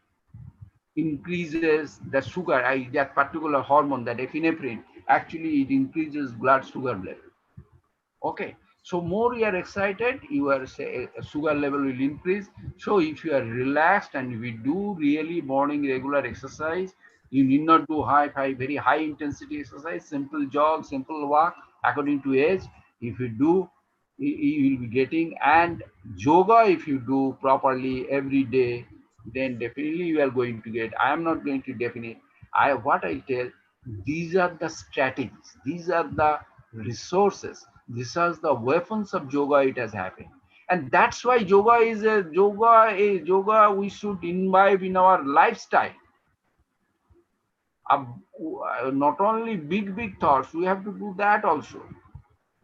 increases the sugar, that particular hormone, that epinephrine, actually it increases blood sugar level. Okay, so more you are excited, your sugar level will increase. So if you are relaxed and we do really morning regular exercise, you need not do very high intensity exercise, simple jog, simple walk according to age. If you do, you will be getting, and yoga if you do properly every day, then definitely you are going to get. I am not going to definite. What I tell, these are the strategies, these are the resources, these are the weapons of yoga. It has happened, and that's why yoga is a yoga we should imbibe in our lifestyle. Not only big thoughts, we have to do that also.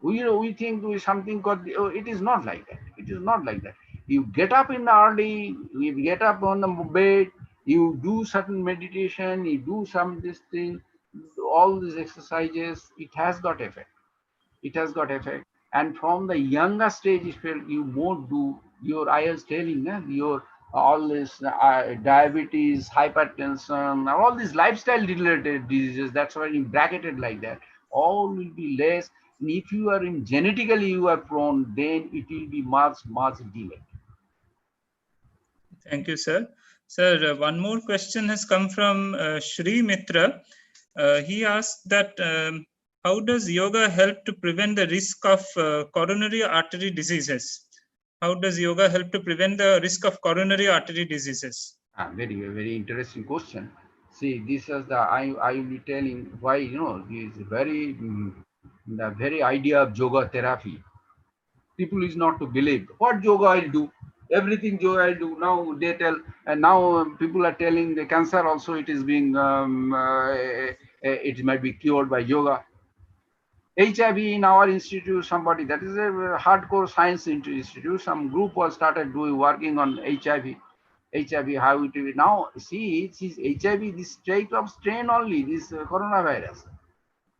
We think we something called, oh, it is not like that. It is not like that. You get up in the early, you get up on the bed, you do certain meditation, you do some this thing, all these exercises, it has got effect. It has got effect. And from the younger stage, if you more do your, I was telling, your all this diabetes, hypertension, all these lifestyle related diseases, that's why you bracketed like that, all will be less. And if you are in genetically you are prone, then it will be much delayed. Thank you, sir. Sir, one more question has come from Shri Mitra. He asked that how does yoga help to prevent the risk of coronary artery diseases? How does yoga help to prevent the risk of coronary artery diseases? Very interesting question. See, this is the I will be telling why, this very the very idea of yoga therapy. People is not to believe what yoga will do. Everything yoga will do. Now they tell, and now people are telling the cancer also it is being it might be cured by yoga. HIV in our institute, somebody that is a hardcore science institute, some group was started doing working on HIV. HIV, how it will now see it is HIV, this type of strain only, this coronavirus.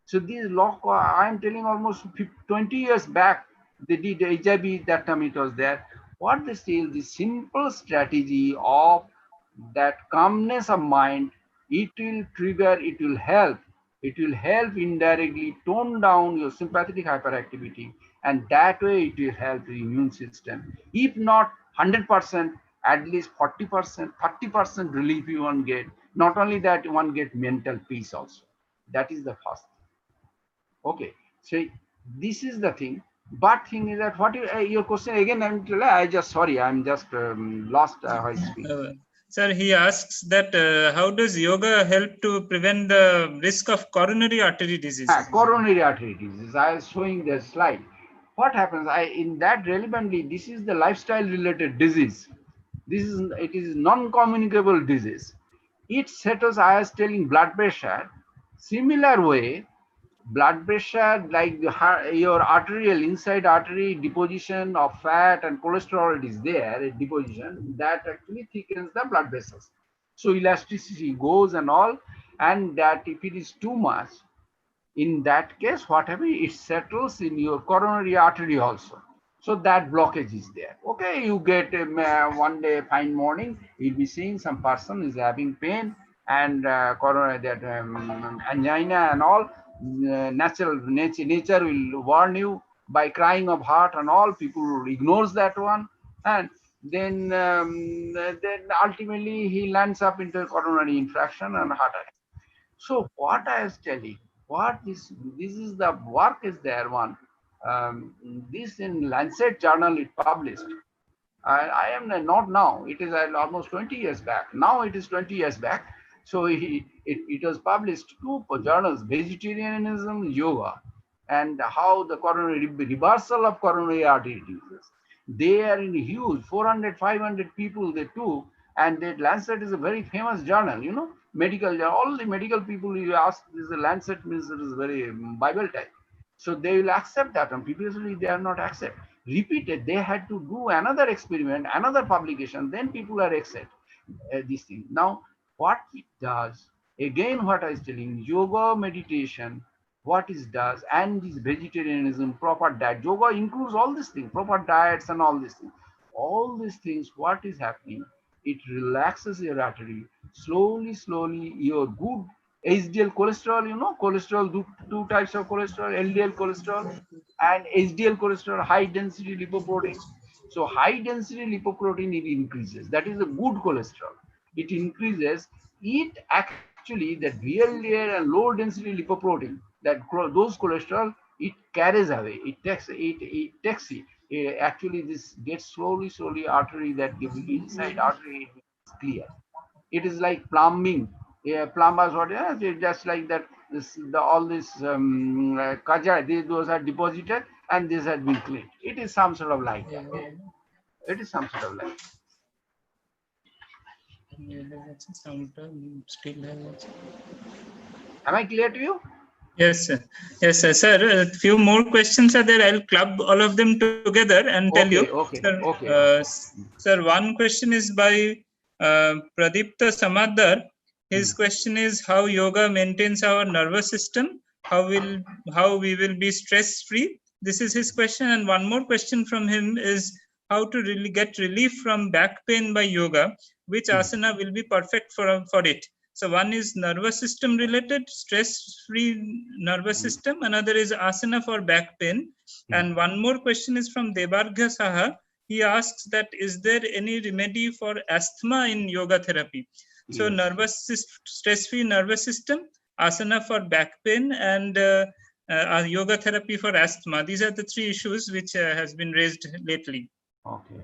So these I am telling almost 20 years back, they did HIV, that time it was there. What they say, the simple strategy of that calmness of mind, it will trigger, it will help indirectly tone down your sympathetic hyperactivity, and that way it will help the immune system. If not 100%, at least 40%, 30% relief you won't get. Not only that, one get mental peace also. That is the first. Okay, so this is the thing. But thing is that what your question again? I just sorry, I'm just lost how I speak. Sir, he asks that how does yoga help to prevent the risk of coronary artery disease? Coronary artery disease. I was showing the slide. What happens? In that relevantly, this is the lifestyle related disease. It is non-communicable disease. It settles. I was telling blood pressure. Similar way, blood pressure, like your arterial inside artery deposition of fat and cholesterol, it is there, a deposition that actually thickens the blood vessels. So elasticity goes and all, and that if it is too much, in that case, what happens? It settles in your coronary artery also. So that blockage is there. Okay, you get one day, fine morning, you'll be seeing some person is having pain and coronary, that angina and all. Nature will warn you by crying of heart and all. People ignores that one, and then ultimately he lands up into a coronary infection and heart attack. So what I was telling, what this is the work is there one. This in Lancet journal it published. I am not now. It is almost 20 years back. Now it is 20 years back. So it was published two journals: Vegetarianism, Yoga, and how the coronary reversal of coronary artery disease. They are in huge 400, 500 people they took, and that Lancet is a very famous journal. You know, medical. All the medical people you ask, this is Lancet means it is very Bible type. So they will accept that, and previously they are not accept. Repeated, they had to do another experiment, another publication, then people are accept this thing. Now, what it does, again, what I was telling, yoga, meditation, what it does, and this vegetarianism, proper diet. Yoga includes all these things, proper diets and all these things. All these things, what is happening? It relaxes your artery. Slowly, slowly, your good HDL cholesterol, you know, cholesterol, two types of cholesterol, LDL cholesterol and HDL cholesterol, high density lipoprotein. So high density lipoprotein, it increases. That is a good cholesterol. It increases. It actually, that VLDL and low density lipoprotein, that those cholesterol, it carries away. It takes it. Actually, this gets slowly artery, that inside artery is clear. It is like plumbing. Yeah, plumbers, what? Yeah, just like that. All this kaja, those are deposited and this has been cleaned. It is some sort of like that. It is some sort of like. Am I clear to you? Yes, sir. Yes, sir. Sir, a few more questions are there. I'll club all of them together and tell you. Okay. Sir, Okay. Sir, one question is by Pradipta Samadar. His question is how yoga maintains our nervous system. How we will be stress free. This is his question. And one more question from him is how to really get relief from back pain by yoga. Which asana will be perfect for it? So one is nervous system related, stress-free nervous system. Another is asana for back pain. And one more question is from Debargha Saha. He asks that, is there any remedy for asthma in yoga therapy? So stress-free nervous system, asana for back pain, and yoga therapy for asthma. These are the three issues which has been raised lately. Okay.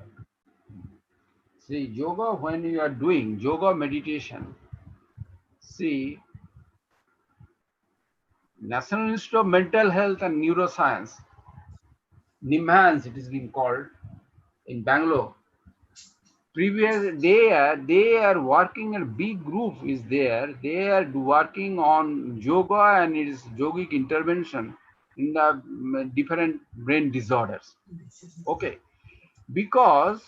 See, yoga, when you are doing yoga meditation, see, National Institute of Mental Health and Neuroscience, NIMHANS it is being called, in Bangalore. They are working, a big group is there. They are working on yoga and its yogic intervention in the different brain disorders. Okay, because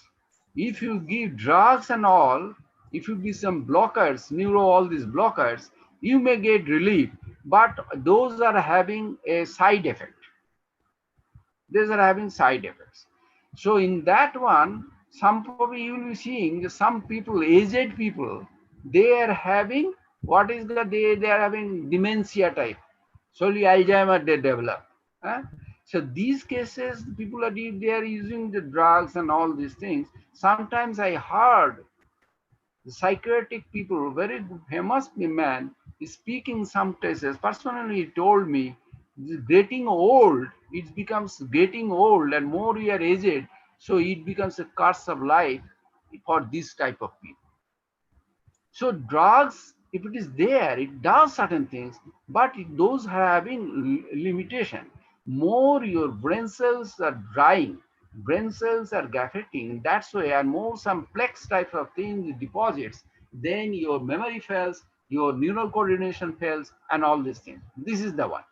if you give drugs and all, if you give some blockers, all these blockers, you may get relief, but those are having a side effect. These are having side effects. So in that one, some probably you will be seeing some people, aged people, they are having what is that they are having dementia type. Slowly Alzheimer they develop. So these cases, people they are using the drugs and all these things. Sometimes I heard the psychiatric people, very famous man, is speaking some cases. Personally, he told me, getting old, it becomes getting old, and more you are aged, so it becomes a curse of life for this type of people. So drugs, if it is there, it does certain things, but those having limitation. More your brain cells are drying, brain cells are affecting. That's why, and more some plex type of things deposits. Then your memory fails, your neural coordination fails, and all these things. This is the one.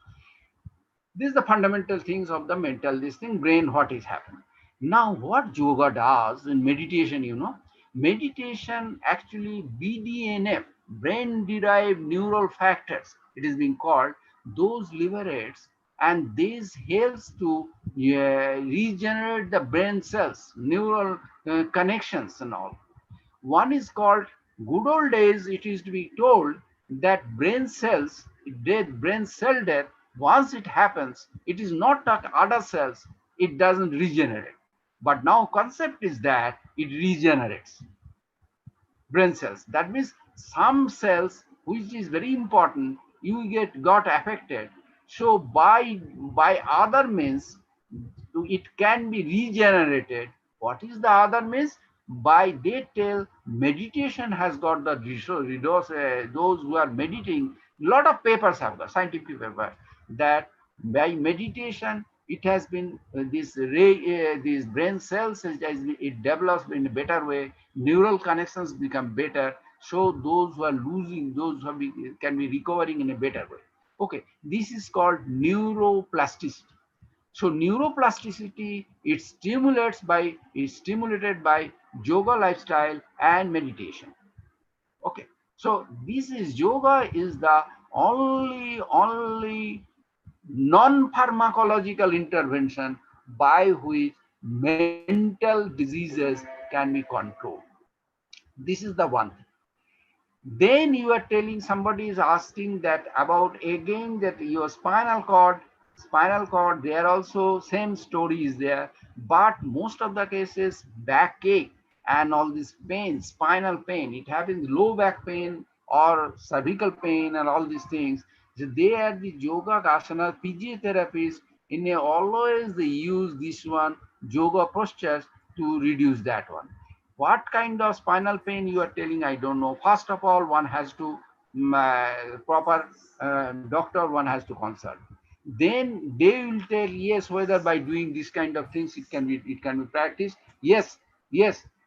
These are the fundamental things of the mental, this thing, brain, what is happening. Now, what yoga does in meditation, meditation actually BDNF, brain derived neural factors, it is being called, those liberates, and this helps to regenerate the brain cells, neural connections and all. One is called, good old days, it is to be told that brain cells, death, brain cell death, once it happens, it is not like other cells, it doesn't regenerate. But now concept is that it regenerates brain cells. That means some cells, which is very important, you got affected. So by other means, it can be regenerated. What is the other means? By they tell meditation has got the those who are meditating. Lot of papers have got scientific paper that by meditation it has been these brain cells it develops in a better way. Neural connections become better. So those who are losing, those who can be recovering in a better way. Okay, this is called neuroplasticity. So neuroplasticity is stimulated by yoga lifestyle and meditation. Okay, so this is yoga is the only non-pharmacological intervention by which mental diseases can be controlled. This is the one thing. Then you are telling, somebody is asking that about again that your spinal cord, there also same story is there, but most of the cases backache and all this pain, spinal pain, it happens low back pain or cervical pain and all these things. So they are the yoga asana physiotherapists always they use this one yoga postures to reduce that one. What kind of spinal pain you are telling, I don't know. First of all, one has to proper doctor one has to consult. Then they will tell, yes, whether by doing this kind of things it can be practiced. Yes,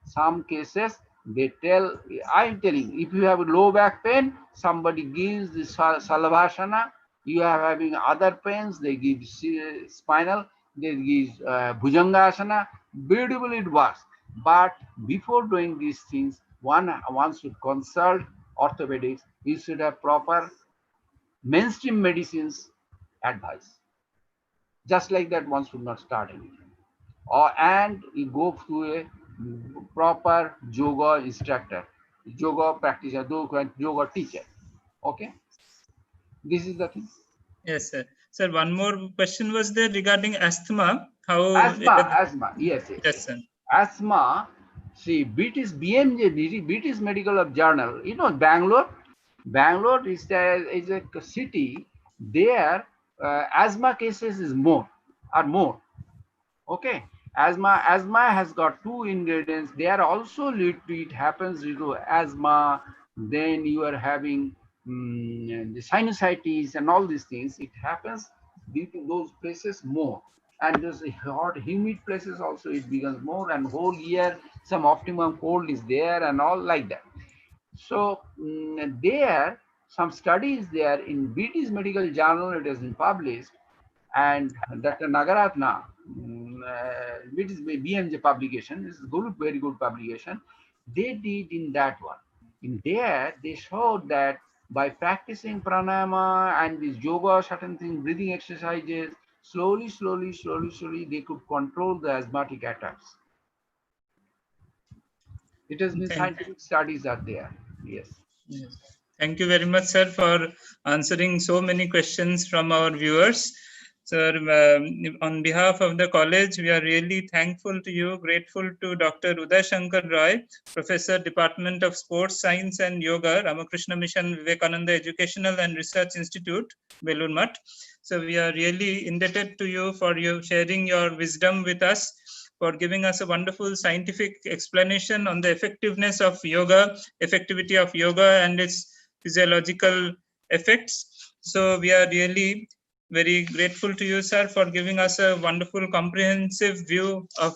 some cases they tell, I'm telling, if you have low back pain, somebody gives the salavasana. You are having other pains, they give spinal, they give bhujangasana. Beautiful it works. But before doing these things, one should consult orthopedics. You should have proper mainstream medicines advice. Just like that, one should not start anything. And you go through a proper yoga instructor, yoga practitioner, yoga teacher. Okay, this is the thing. Yes, sir. Sir, one more question was there regarding asthma. How asthma. Yes. Yes, sir. Asthma. See, British BMJ, British Medical Journal. Bangalore is a city. There, asthma cases are more. Okay, asthma has got two ingredients. They are also lead to, it happens due to asthma. Then you are having the sinusitis and all these things. It happens due to those places more. And those hot, humid places also it becomes more. And whole year some optimum cold is there and all like that. So there, some studies there in British Medical Journal, it has been published, and Dr. Nagaratna, which is BMJ publication, this is good, very good publication. They did in that one. In there, they showed that by practicing pranayama and this yoga, certain things, breathing exercises, slowly, they could control the asthmatic attacks. It has been scientific studies are there. Yes. Thank you very much, sir, for answering so many questions from our viewers. Sir, on behalf of the college, we are really thankful to you, grateful to Dr. Uday Shankar Roy, Professor, Department of Sports Science and Yoga, Ramakrishna Mission Vivekananda Educational and Research Institute, Belur Math. So we are really indebted to you for you sharing your wisdom with us, for giving us a wonderful scientific explanation on the effectiveness of yoga, effectivity of yoga and its physiological effects. So we are really very grateful to you, sir, for giving us a wonderful comprehensive view of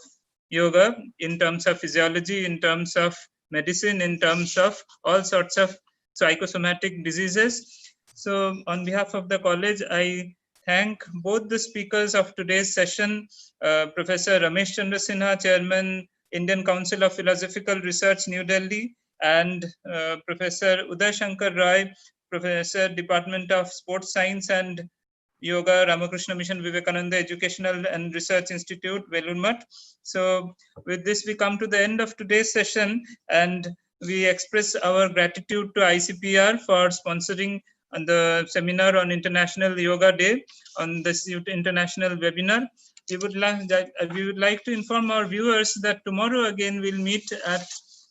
yoga in terms of physiology, in terms of medicine, in terms of all sorts of psychosomatic diseases. So on behalf of the college, I thank both the speakers of today's session, Professor Ramesh Chandra Sinha, Chairman, Indian Council of Philosophical Research, New Delhi, and Professor Uday Shankar Roy, Professor, Department of Sports Science and Yoga, Ramakrishna Mission Vivekananda Educational and Research Institute, Velurmat. So with this, we come to the end of today's session, and we express our gratitude to ICPR for sponsoring on the seminar on International Yoga Day, on this international webinar. We would like to inform our viewers that tomorrow again we'll meet at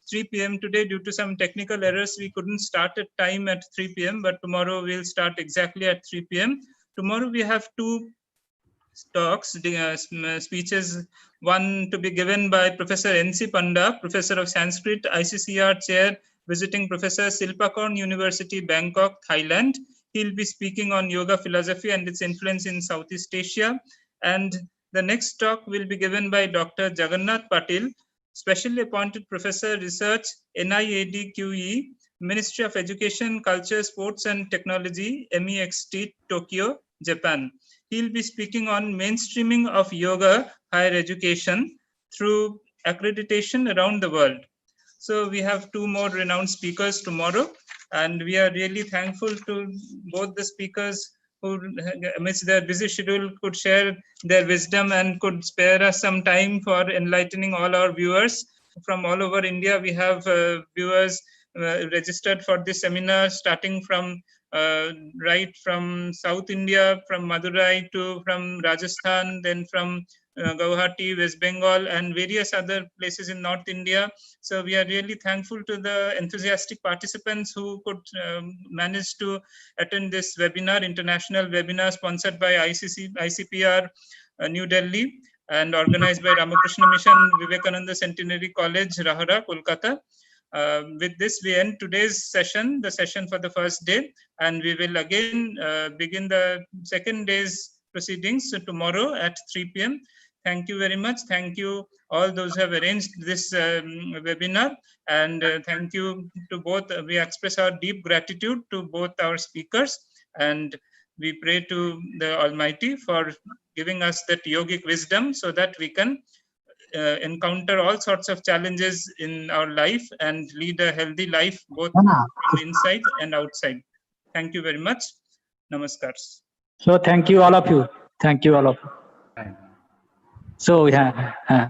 3 p.m. Today, due to some technical errors, we couldn't start at time at 3 p.m. But tomorrow we'll start exactly at 3 p.m. Tomorrow we have two talks, speeches, one to be given by Professor N.C. Panda, Professor of Sanskrit, ICCR Chair, visiting Professor Silpakorn University, Bangkok, Thailand. He'll be speaking on yoga philosophy and its influence in Southeast Asia. And the next talk will be given by Dr. Jagannath Patil, Specially Appointed Professor Research, NIADQE, Ministry of Education, Culture, Sports and Technology, MEXT, Tokyo, Japan. He'll be speaking on mainstreaming of yoga higher education through accreditation around the world. So we have two more renowned speakers tomorrow, and we are really thankful to both the speakers who, amidst their busy schedule, could share their wisdom and could spare us some time for enlightening all our viewers. From all over India, we have viewers registered for this seminar, starting from right from South India, from Madurai to from Rajasthan, then from Guwahati, West Bengal, and various other places in North India. So we are really thankful to the enthusiastic participants who could manage to attend this webinar, international webinar sponsored by ICPR New Delhi and organized by Ramakrishna Mission Vivekananda Centenary College, Rahara, Kolkata. With this, we end today's session, the session for the first day, and we will again begin the second day's proceedings tomorrow at 3 p.m. Thank you very much. Thank you all those who have arranged this webinar, and thank you to both. We express our deep gratitude to both our speakers, and we pray to the Almighty for giving us that yogic wisdom so that we can encounter all sorts of challenges in our life and lead a healthy life, both from inside and outside. Thank you very much. Namaskar. So thank you all of you. Thank you all of you. Right. So yeah.